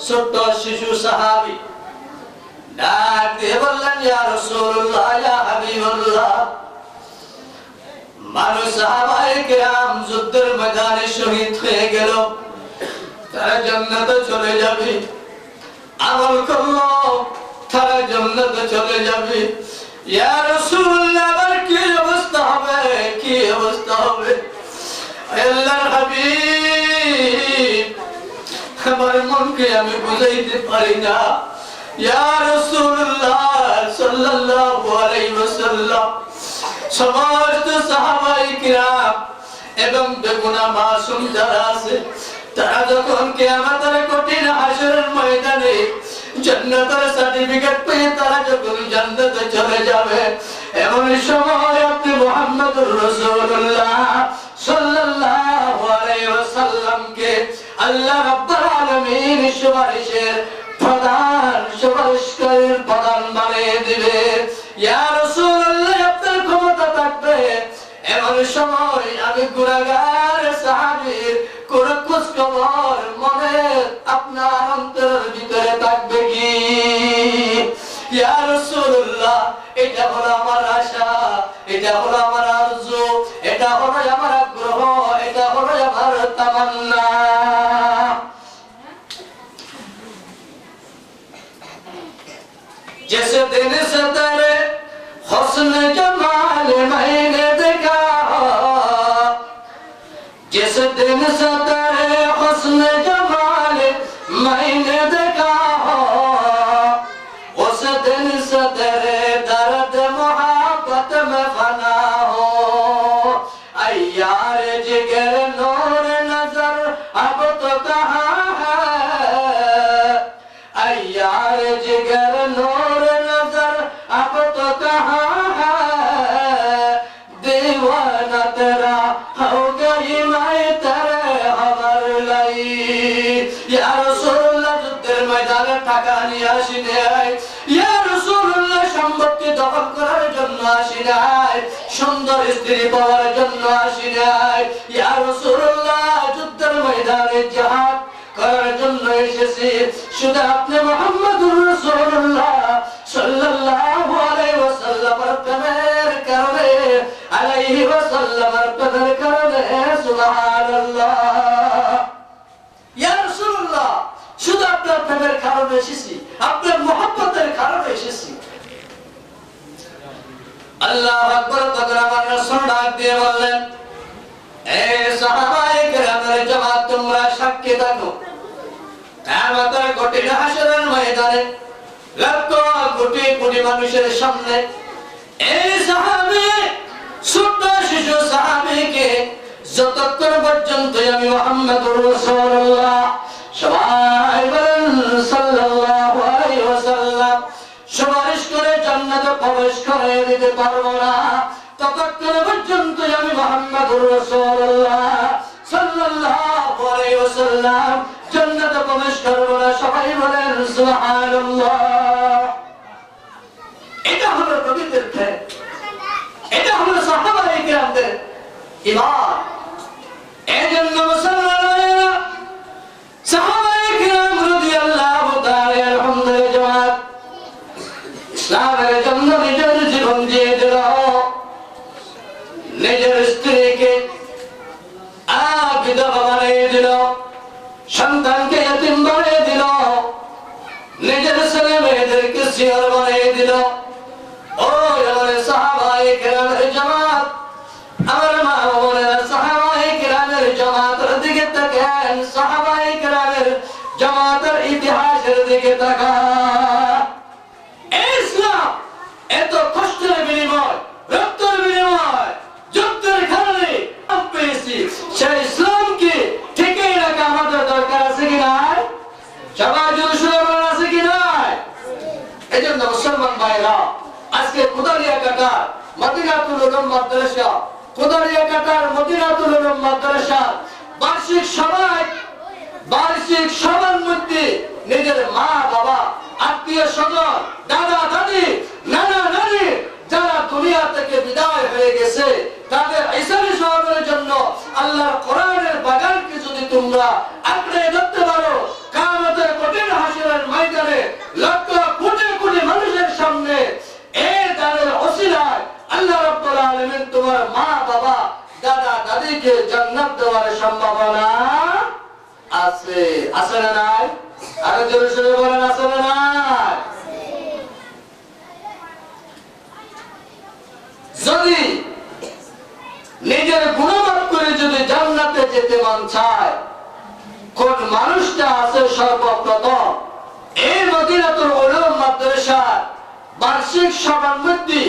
A: ছোট শিশু সাহাবী ডাক দিয়ে বললেন, ইয়া রাসূলুল্লাহ, ইয়া হাবিবাল্লাহ, মানুষ সাহাবায়ে কিরাম যুদ্ধের ময়দানে শহীদ হয়ে গেল, তারা জান্নাতে চলে যাবে, আমল করলো তারা জান্নাতে চলে যাবে। ইয়া রাসূলুল্লাহ, আমার কি অবস্থা হবে, কি অবস্থা হবে? আল্লাহর হাবিব আমার মনকে আমি বুঝাইতে পারি না। ইয়া রাসূলুল্লাহ সাল্লাল্লাহু আলাইহি ওয়াসাল্লাম সমস্ত সাহাবায়ে কিরাম এবং বেগুনাহ মাসুম যারা আছে তারা যখন কিয়ামতের কঠিন হাসরের ময়দানে জান্নাতের সার্টিফিকেট পেয়ে তারা যখন জান্নাতে চলে যাবে, এমন সময় আপনি মুহাম্মদুর রাসূলুল্লাহ সাল্লাল্লাহু আলাইহি ওয়াসাল্লামকে আল্লাহ রাব্বুল আলামিন সুপারিশের সুপারিশকারীর প্রধান বানিয়ে দিবে। ইয়া রাসূলুল্লাহ আপনার ক্ষমতা থাকবে, এমন সময় আমি গুনাহগার সাহাবীর কোন খোঁজ খবর মনে আপনার অন্তরের ভিতরে থাকবে কি? ইয়া রাসূলুল্লাহ এটা হলো আমার আশা, এটা হলো আমার আরজু, এটা হলো আমার আগ্রহ, এটা হলো আমার তামান্না। जैसे दिन से तेरे हुस्न जमाल मैंने देखा, जिस दिन से तेरे हुस्न जमाल मैंने देखा, उस दिन से तेरे दर्द मोहब्बत में फना हो। ऐ यार जिगर नूर नजर अब तो कहाँ है, ऐ यार जिगर नूर नजर अब तो कहाँ है, दीवाना तेरा हो गई मैं तेरे खबर लाई। या রাসূলুল্লাহ যুদ্ধের ময়দানে টাকা নিয়ে আসি নাই, ইয়া রাসূলুল্লাহ সম্পত্তি দখল করার জন্য আসি নাই, সুন্দর স্ত্রী পাওয়ার জন্য আসি নাই, ইয়া রাসূলুল্লাহ যুদ্ধের ময়দানে জিহাদ করার জন্য এসেছি। শুধু আপনি মুহাম্মদুর রাসূলুল্লাহ সাল্লাল্লাহু আলাইহি ওয়াসাল্লামের প্রেমের কারণে, আলাইহি ওয়াসাল্লামের প্রেমের কারণে, সুবহানাল্লাহ। ইয়া রাসূলুল্লাহ শুধু আপনার প্রেমের কারণে এসেছি, আপনার মহব্বতের কারণে এসেছি। আল্লাহু আকবার। তখন আমার রাসূল ডাক দিয়ে বললেন, এ সাহাবায়ে কেরামের জামাত, তোমরা সাক্ষী থাকো, কিয়ামতের কঠিন হাসরের ময়দানে লক্ষ কোটি কোটি মানুষের সামনে এই সাহাবী, ছোট শিশু সাহাবীকে যতক্ষণ পর্যন্ত আমি মুহাম্মদুর রাসূলুল্লাহ সবাই বলেন সাল্লাল্লাহু আলাইহি ওয়াসাল্লাম সুপারিশ করে জান্নাতে প্রবেশ করে দিতে পারবো না, ততক্ষণ পর্যন্ত আমি মুহাম্মদুর রাসূলুল্লাহ সাল্লাল্লাহু আলাইহি ওয়াসাল্লাম জান্নাতে প্রবেশ করব না। সবাই বলেন সুবহানাল্লাহ। এটা হলো নবীদের প্রেম, এটা হলো সাহাবায়ে কিরামদের ঈমান। এজন্য মুসলমানেরা সাহাবায়ে কিরাম রাদিয়াল্লাহু তাআলা আনহুদের জামাত ইসলামের জন্য নিজের জীবন দিয়ে দিল, নিজের স্ত্রীকে বিধবা বানিয়ে দিল, সন্তানকে ইতিম বানিয়ে দিল, নিজের ছেলে মেয়েদেরকে শিয়র বানিয়ে দিল। ও আমার সাহাবায়ে কেরামের জামাত, আমার মা বোনেরা, সাহাবায়ে কেরামের জামাতের দিকে তাকান, সাহাবায়ে কেরামের জামাতের ইতিহাসের দিকে তাকান। ইসলাম এত কষ্টের বিনিময়, রক্তের বিনিময়, যুদ্ধের কারণে পেয়েছি, সেই ইসলামকে ঠিকই রাখা আমাদের দরকার আছে কি নাই? সবাই যদি শুনে আছে কি নাই? এই জন্য মুসলমান ভাইরা, আজকে কুদারিয়া কাটার মদিনাতুল উলুম মাদ্রাসা, কুদারিয়া কাটার মদিনাতুল উলুম মাদ্রাসা বার্ষিক সভার মধ্যে নিজের মা বাবা, আত্মীয় স্বজন, দাদা দাদি, নানা নানি যারা দুনিয়া থেকে বিদায় হয়ে গেছে, তাদের ইসারি সওয়াবের জন্য আল্লাহর কোরআনের বাগানকে যদি তোমরা আঁকড়ে ধরতে পারো, কিয়ামতের কঠিন হাসরের ময়দানে লক্ষ কোটি কোটি মানুষের সামনে এই দানের ওসিলায় আল্লাহ রাব্বুল আলামিন তোমার মা বাবা, দাদা দাদিকে জান্নাত দেওয়ার সম্ভাবনা আছে। আছে না নাই? আরো জোরে জোরে বলেন, আছে না নাই? যদি নিজের গুণমাপ করে যদি জান্নাতে যেতে মন চায়, কোন মানুষটা আছে সর্বপ্রথম এই মদিনাতুল উলুম মাদ্রাসার বার্ষিক সভার মধ্যে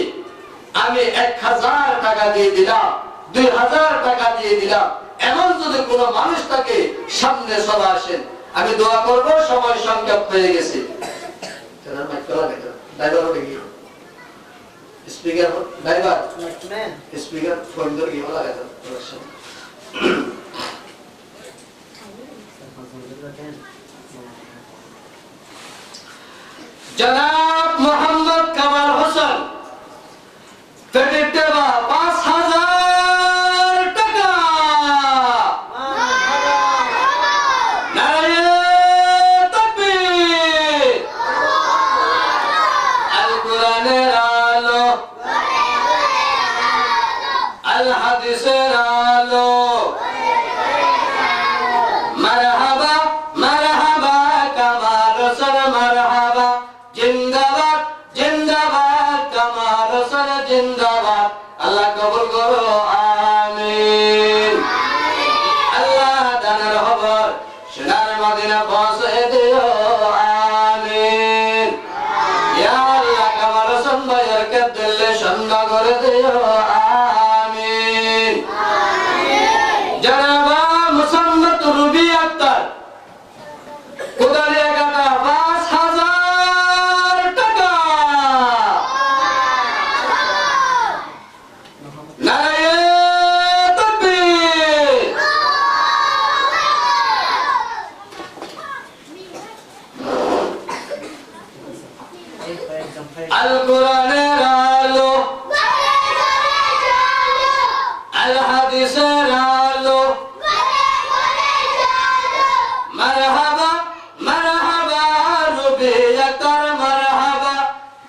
A: আমি 1000 টাকা দিয়ে দিলাম, 2000 টাকা দিয়ে দিলাম, এমন যদি কোনো মানুষ থাকে সামনে চলে আসেন, আমি দোয়া করব। সময় সংক্ষেপ হয়ে গেছে। স্পিকার ড্রাইভার স্পিকার ফোন ধরে গিয়ে লাগাই দাও। জনাব মোহাম্মদ কামাল হোসেন পেটের দেওয়া 5000 টাকা। নারায়ে তাকবীর। আল কোরআনের আলো, আল হাদিসের আলো, মারহাবা মারহাবা কামাল হোসেন মারহাবা, জিন্দাবাদ জিন্দাবাদ কামাল হোসেন জিন্দাবাদ। আল্লাহ কবুল করো, আমিন। আল্লাহ দানের খবর সোনার মদিনা পৌঁছে দিও, আমিন। ইয়া আল্লাহ কামাল হোসেন ভাইয়ের কে দিলে সন্ধ্যা করে দিও, আমিন। জনাব মুসাম্মদ রুবি আক্তার কোদালিয়া কাটা 5000 টাকা। নারায়ে তাকবীর। আল কোরআনের আলো, আল হাদিসের আলো, মারহাবা মারহাবা রুবি আক্তার মারহাবা,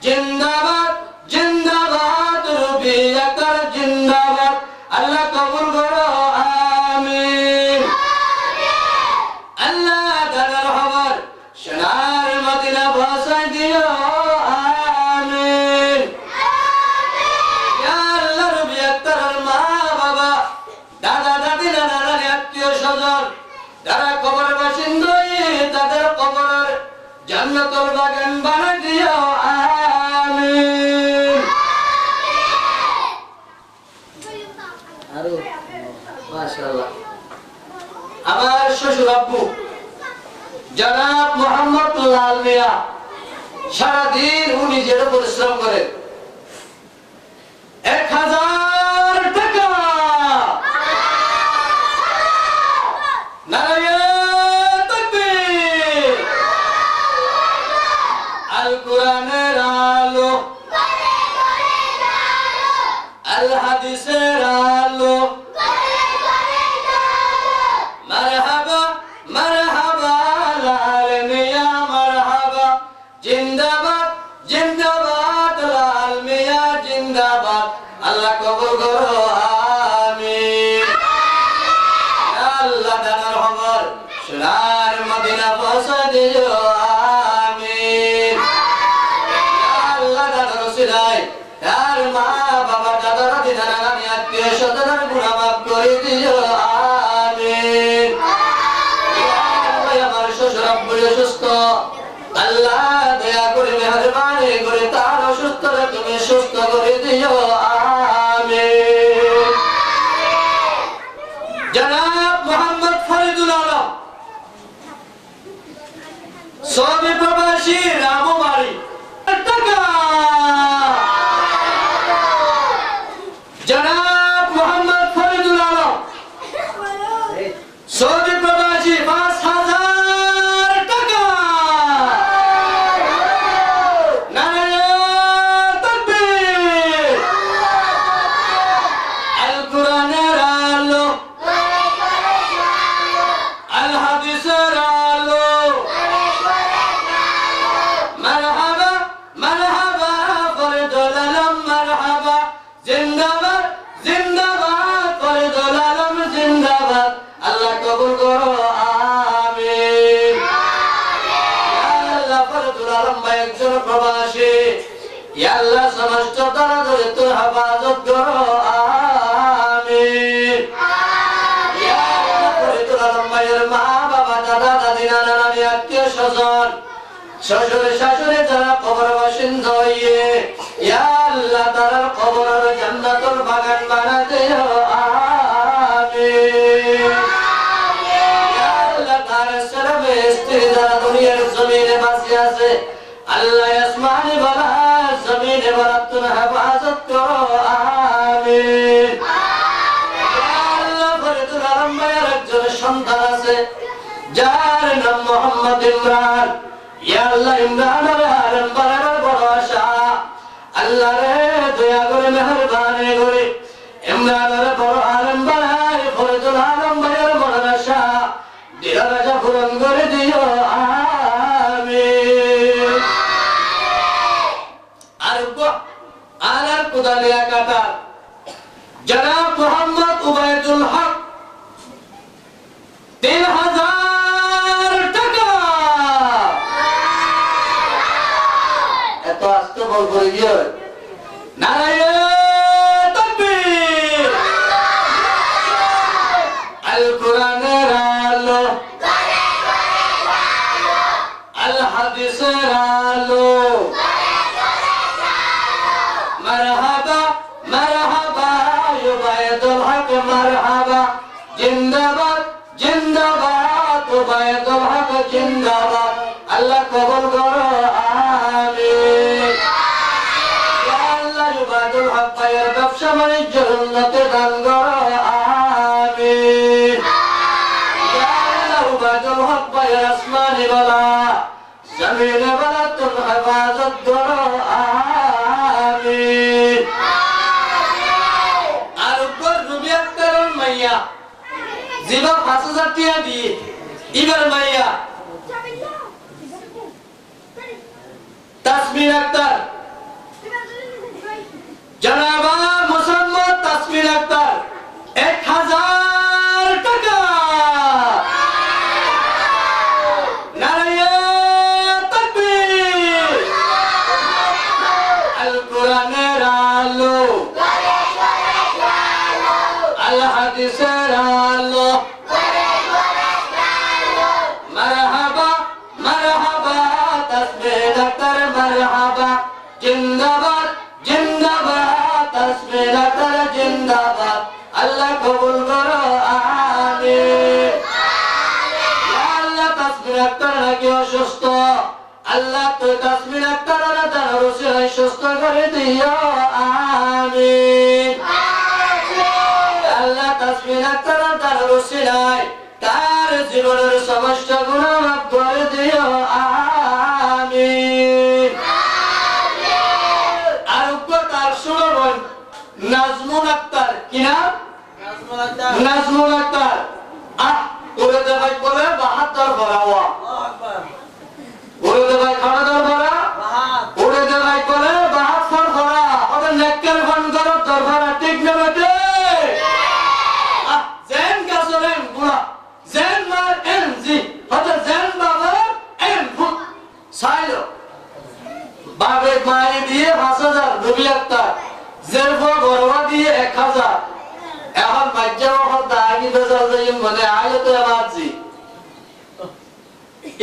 A: জিন্দাবাদ জিন্দাবাদ রুবি আক্তার জিন্দাবাদ। আল্লাহ কবুল করো, আমিন। আল্লাহ দানের খবর সোনার মদিনা পৌঁছায় দিও, আমিন। ইয়া আল্লাহ রুবি আক্তারের মা বাবা, দাদা দাদি, নানা নানি, আত্মীয় স্বজন যারা কবর বাসিন্দা, তাদের কবরের জান্নাতুল বাগান বানাই দিও, আমিন। মাশাআল্লাহ। আমার শ্বশুর আব্বু জনাব মোহাম্মদ লাল মিয়া সারাদিন উনি যেটা পরিশ্রম করে 1000 টাকা। নারায়ে তাকবীর। আল কোরআনের আলো, আল হাদিসের আলো, মারহাবা মারহাবা লাল মিয়া মারহাবা, জিন্দাবাদ জিন্দাবাদ লাল মিয়া জিন্দাবাদ। আল্লাহ কবুল করো, আমিন। আল্লাহ দানের খবর সোনার মদিনা পৌঁছে দিও, আমিন। আল্লাহ দানের ওসিলায় তার মা বাবা, দাদা দাদি, নানা নানি, আত্মীয় স্বজনের গুনাহ মাফ করে দিও, আমিন। আমার শ্বশুর আব্বু অসুস্থ, আল্লাহ দয়া করে মেহেরবানি করে তার অসুস্থতা তুমি সুস্থ করে দিও, আমিন। জনাব মোহাম্মদ ফরিদুল আলম সৌদি প্রবাসী রামবাড়ি টাকা। জনাব মোহাম্মদ ফরিদুল আলম সৌদি প্রবাসী 5000 টাকা। নারায়ে তাকবীর। আল কোরআনের আলো, আল হাদিসের আলো, মারহাবা মারহাবা ফরিদুল আলম মারহাবা, জিন্দাবাদ জিন্দাবাদ ফরিদুল আলম জিন্দাবাদ। আল্লাহ কবুল করো, আমিন। আল্লাহ ফরিদুল আলম ভাই একজন প্রবাসী, ইয়া আল্লাহ সমস্ত দরদরে তোর হেফাজত করো, আমিন। ইয়া আল্লাহ ফরিদুল আলম ভাইয়ের মা বাবা, দাদা শ্বশুর শাশুড়ি যারা কবর বাসিন্দা হইয়ে ইয়া আল্লাহ তারা কবরের জান্নাতুল বাগান বানায় দিও আমিন ইয়া আল্লাহ তারা সরবে স্ত্রী যারা দুনিয়ার জমিনে বাঁচে আছে আল্লাহ আসমানে বালা জমিনে বালা তুমি হেফাজত করো আমিন ইয়া আল্লাহ ফরিদুল আলম ভাইয়ের একজন সন্তান আছে যার নাম মোহাম্মদ ইমরান ইয়া আল্লাহ ইমরান আলম বানাবার বড় আশা আল্লাহ রে দয়া করে মেহেরবানি করে ইমরান বড় আলম বানায় ফরিদুল আলম ভাইয়ের বড় আশা দিলা রাজা পূরণ করে দিও আমিন আর কোদালিয়া কাটা জনাব মোহাম্মদ উবাইদুল হক 3000 টাকা এত আস্তে বলবো ইয়ে নারায়ে তাকবীর আল কোরআনের আলো আল হাদিসের আলো মারহাবা মারহাবা উবাইদুল হক মারহাবা জিন্দাবাদ জিন্দাবাদ উবাইদুল হক জিন্দাবাদ আল্লাহ কবুল করো আমিন ইয়া আল্লাহ উবাইদুল হক ভাইয়ের ব্যবসা বাণিজ্যের উন্নতি দান করো আমিন ইয়া আল্লাহ উবাইদুল হক ভাইয়ের আসমানি বালা জমিনে বালা তুমি হেফাজত করো আমিন আর উপর রুবি আক্তার মাইয়া জিবা 5000 টাকা দিয়ে ইবার মাইয়া তাসমির আক্তার জনাবা মুসাম্মদ তাসমির আক্তার 1000 টাকা নারায়ে তাকবীর আল কোরআনের আলো আল হাদিসের আলো মারহাবা মারহাবা তাসমির আক্তার মারহাবা জিন্দাবাদ জিন্দাবাদ তাসমির আক্তার জিন্দাবাদ আল্লাহ কবুল করো আমিন ইয়া আল্লাহ তাসমির আক্তার নাকি অসুস্থ আল্লাহ তো তাসমির আক্তারের দ্বারা রসিলাই সুস্থ করে দিও আমিন আল্লাহ তাসমির আক্তারের দ্বারা রসিলাই তার জীবনের সমস্যাগুলো মাফ করে দিও আমিন আর তার শুনবেন নাজমুল আক্তার কি নাম নাজমুল আক্তার ওরে দেখাই বলে 72 ভরাওয়া ওরে দেখাই খানা দর ভরা ওরে দেখাই বলে 72 ভরা ওদের নেকের ফোন করো তোর ভরা ঠিক না বেটে জেন গাছরেন বুড়া জেন মার এনজি ওদের জেন বাবা এন ফুট সাইলো বাবে মাই দিয়ে 5000 রুবি আক্তার জেরফো গরবা দিয়ে 1000 এখন বাচ্চা হল দাগি বেজাল যাই মনে আয় তো বাজি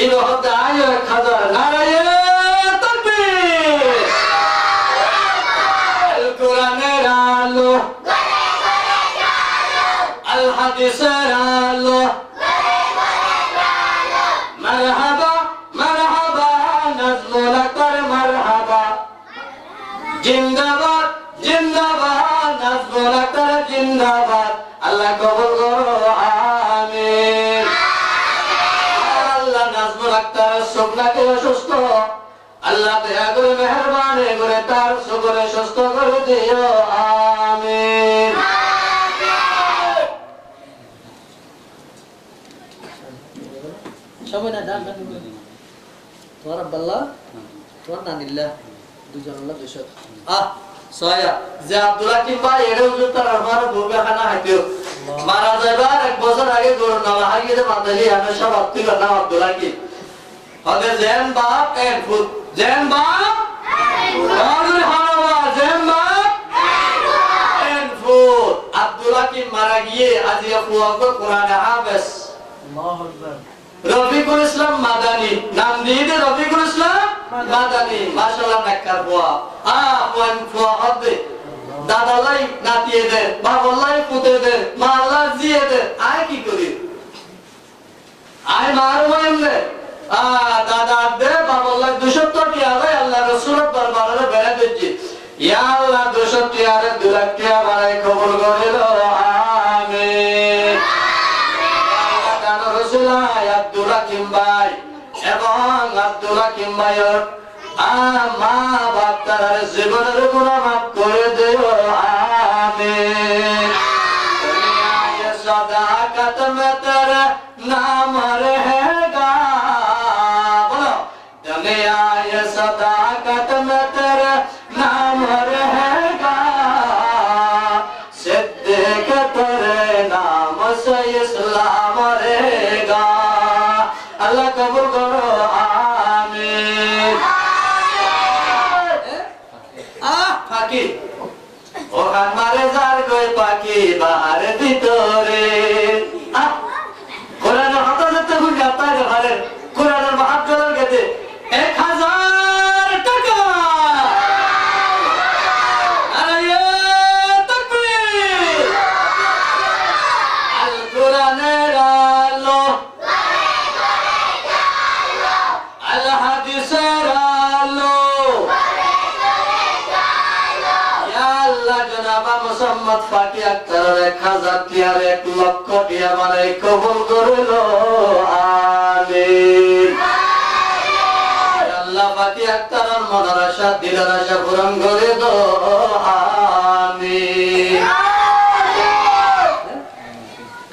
A: ইনো হতে আয় 1000 নারায়ে তাকবীর আল কোরআনের আলো আল হাদিসের আলো মারহাবা মারহাবা নাজমুল আক্তার মারহাবা জিন্দাবাদ জিন্দাবাদ নাজমুল আক্তার জিন্দাবাদ আল্লাহ কবুল করো আমিন আল্লাহ নাজমুল আক্তার সুখনাকে অসুস্থ আল্লাহ দয়া করে মেহেরবানি করে তার সুখরে সুস্থ করে দিও আমিন
B: সবাই না দান তোমার আব্বাল্লাহ তোমার নানিল্লাহ দুজন আল্লাহ দুশো
A: সয়া যে আব্দুল্লাহ কিংবা এরে হুজুর তার আমার ভূমি খানা হাইতো মারা যাবার 1 বছর আগে গরু নালা হারিয়ে মাতালি আমি সব আত্মীয় নাম আব্দুল্লাহ কি হবে জেন বাপ এন ফুট জেন বাপ হাজুর হানাবা জেন বাপ এন ফুট আব্দুল্লাহ কি মারা গিয়ে আজিয়া ফুয়াকে কোরআনে হাফেজ
B: আল্লাহু আকবার
A: রফিকুল ইসলাম মাদানী, নাম দিয়ে দে রফিকুল ইসলাম মাদানী। মাশাআল্লাহ নেককার বুয়া ওয়ান ফুয়া হবে দাদালাই নাতিয়ে দে, বাবালাই পুতে দে, মাল্লা জিয়ে দে। আয় কি করি আয় মার মাইলে দাদা দে বাবালাই 200 টাকা আলে আল্লাহ রাসূলের দরবারে বেড়ে দিচ্ছি। ইয়া আল্লাহ 200 টাকা 2 লাখ টাকা বাড়াই কবুল করে দাও, আমিন। আব্দুল হাকিম ভাই এবং আব্দুল হাকিম ভাইয়ের মা বাপ তার জীবনের গুনাহ মাফ করে দিও, আমিন। সদাকত মে তেরে নাম রহেগা, বলো দুনিয়া ये सदाकत में तेरे नाम रहेगा, सिद्दीक तेरे नाम से इस्लाम रहेगा। अल्लाह कबूल करो, आमीन। ফাঁকি ওখান মারে যার কই পাখি বাহার ভিতরে কোরআনের হাতে যেতে ভুল গাতায় ঘরে কোরআনের মাহফিলের গেতে 1000 টাকা। আরে তাকবীর। আল কোরআনের আলো, আল হাদিসের আলো, ইয়া আল্লাহ জনাবা মুহাম্মদ ফাকি আক্তার 1000 টিয়ার 1 লক্ষ টিয়া মানে কবুল করলো, আমিন। আল্লাহ ফাকি আক্তারের মনের আশা দিলের আশা পূরণ করে দাও, আমিন।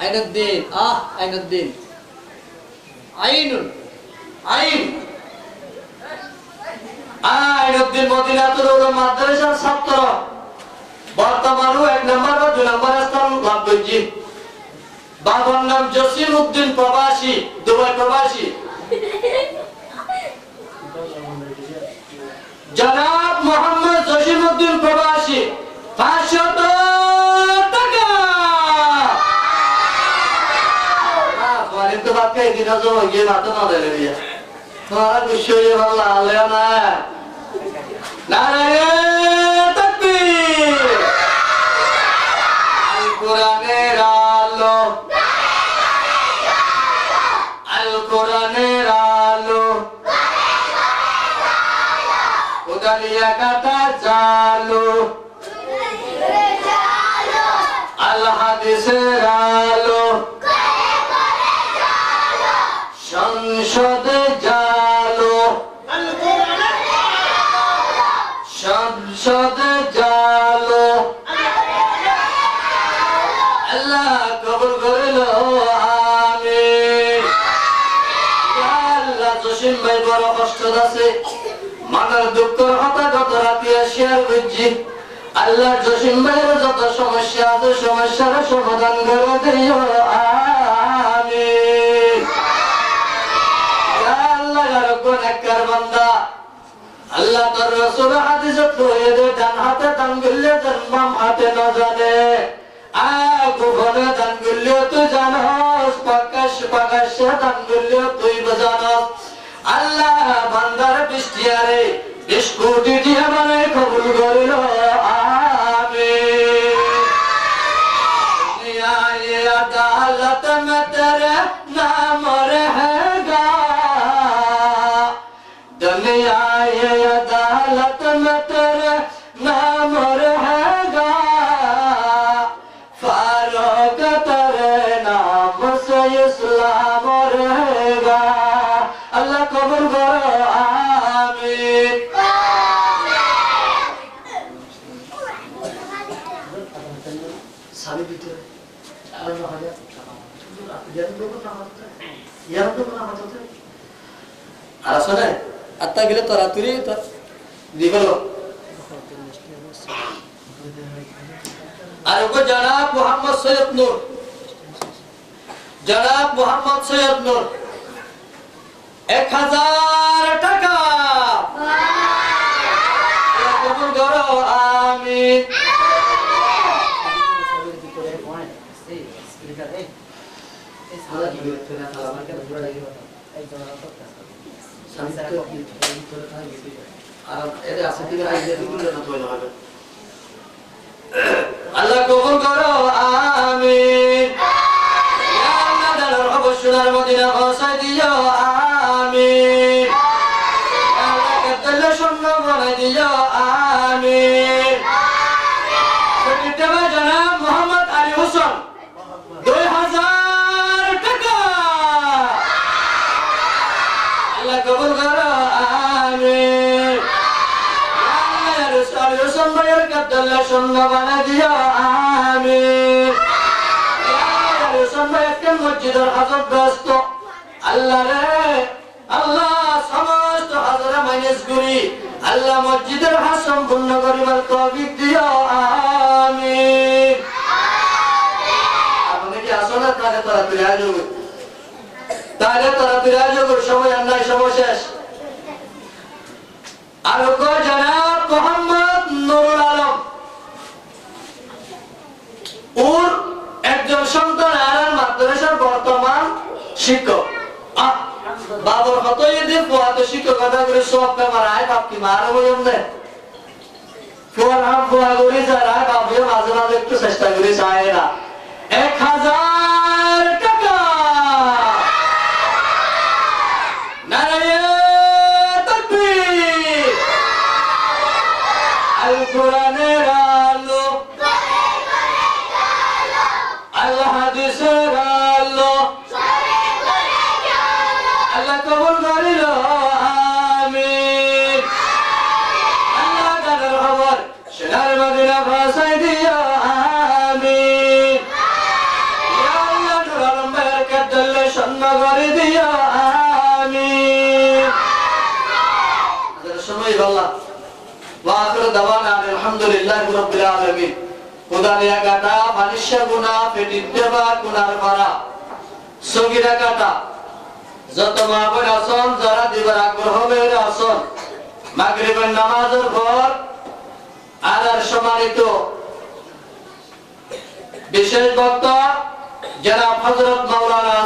B: আইনুদ্দিন আইনুদ্দিন আইনুন
A: আইন আইনুদ্দিন মদিনাতুল উলুম মাদ্রাসার ছাত্র, বর্তমানও 1 নম্বর বা 2 নম্বর স্থান লাভ করছি। বাবার নাম জসিম উদ্দিন, প্রবাসী, দুবাই প্রবাসী। জনাব মোহাম্মদ জসিম উদ্দিন প্রবাসী 500 টাকা। তো বাদ খাই দিন গিয়ে মাথা না দেবে বিয়া তোমার বিষয় ভালো আলে না নারায়ণ তাকবীর। আল কোরআনের আলো, আল কোরআনের আলো, উদালিয়া কাটা জালো, আল হাদিসের আলো, সংসদে জালো, সংসদে জালো। আল্লাহ কবুল করিল, আমিন। আল্লাহ জসিম ভাই বড় কষ্ট আছে, মনের দুঃখের হতাগত রাতিয়া শেয়ার করছি। আল্লাহ জসিম ভাইয়ের যত সমস্যা আছে সমস্যার সমাধান করে দিও, আমিন। আল্লাহ তার রাসূল হাদিসে কইয়ে দে ডান হাতে দান করলে বাম হাতে না জানে, গোপনে দান করলে তুই জানোস, প্রকাশ্যে দান করলে তুই জানোস। আল্লাহ বান্দার বৃষ্টিয়ারে 20 কোটি দিয়া মানে কবুল করিল, আমিন। দুনিয়া ये अदालत में तेरे नाम रहेगा, दुनिया ये अदालत में तेरे नाम रहेगा, फारूक तेरे नाम से इस्लाम रहेगा। अल्लाह कबूल करो, आमीन। सारी ভিতরে আসলে
B: আত্মা গেলে তরাতুরি
A: দিবলো। আর ওকে জনাব মোহাম্মদ সৈয়দ নূর, জনাব মোহাম্মদ সৈয়দ নূর 1000 টাকা কবুল করো, আমিন।
B: হালা কি করতে না হালা আমার কেন পুরো লাগে একজন আর করতে আর এর আছে কি আইডিয়া দিলে না তো হবে
A: আল্লাহ কবুল করো আমিন ইয়া আল্লাহ দালার অবশ্যনার মদিনা পৌঁছাই দিও আমিন ইয়া আল্লাহ কতলে শূন্য বলে দিও আমিন সত্যিটা জনাব মোহাম্মদ আলী হোসেন 2000 টাকা আল্লাহ কবুল করো আমিন ইয়া আল্লাহ রসুল হোসেন ভাইয়ের কতলে শূন্য বলে দিও আমিন ইয়া আল্লাহ হোসেন ভাই একটা মসজিদের হাজত ব্যস্ত আল্লাহ রে আল্লাহ সমস্ত হাজরা মাইনাস করি আল্লাহ মসজিদের হাজ সম্পূর্ণ করিবার তৌফিক দিও আমিন আপনি কি আসলে তাহলে তাড়াতাড়ি আসবে তাহলে তাড়াতাড়ি আসবে সময় আর নাই সময় শেষ আর কো জনাব মোহাম্মদ নুরুল আলম ওর একজন সন্তান আর মাদ্রাসার বর্তমান শিক্ষক বাবর হতই দিয়ে পোয়াতে শিক্ষকতা করে সব কামার আয় বাপ কি মারা বলুন না পোয়ার হাম পোয়া করে যারা বাপকে মাঝে মাঝে একটু চেষ্টা করে চায় না 1000 টাকা নারায়ে তাকবীর আল কোরআনের আলো আল হাদিসের আলো আল্লাহ কবুল করিল আমিন আল্লাহ তাআলার খবর সোনার মদিনা পৌঁছাই দিও আমিন ইয়া আল্লাহ নূর আলম ভাইয়ের কতলে শূন্য করে দিও আমিন সময় আল্লাহ ওয়া আখিরু দাওয়ানা আলহামদুলিল্লাহি রাব্বিল আলামিন খোদা নিয়া কাটা মানিশা গুনাহ পেটির দেবা গুনার মারা সগীরা কাটা যত মা বোন আসন যারা দিবার আগ্রহ মেয়ের আসন মাগরিবের নামাজের পর আদার সম্মানিত বিশেষ বক্তা জনাব হযরত মাওলানা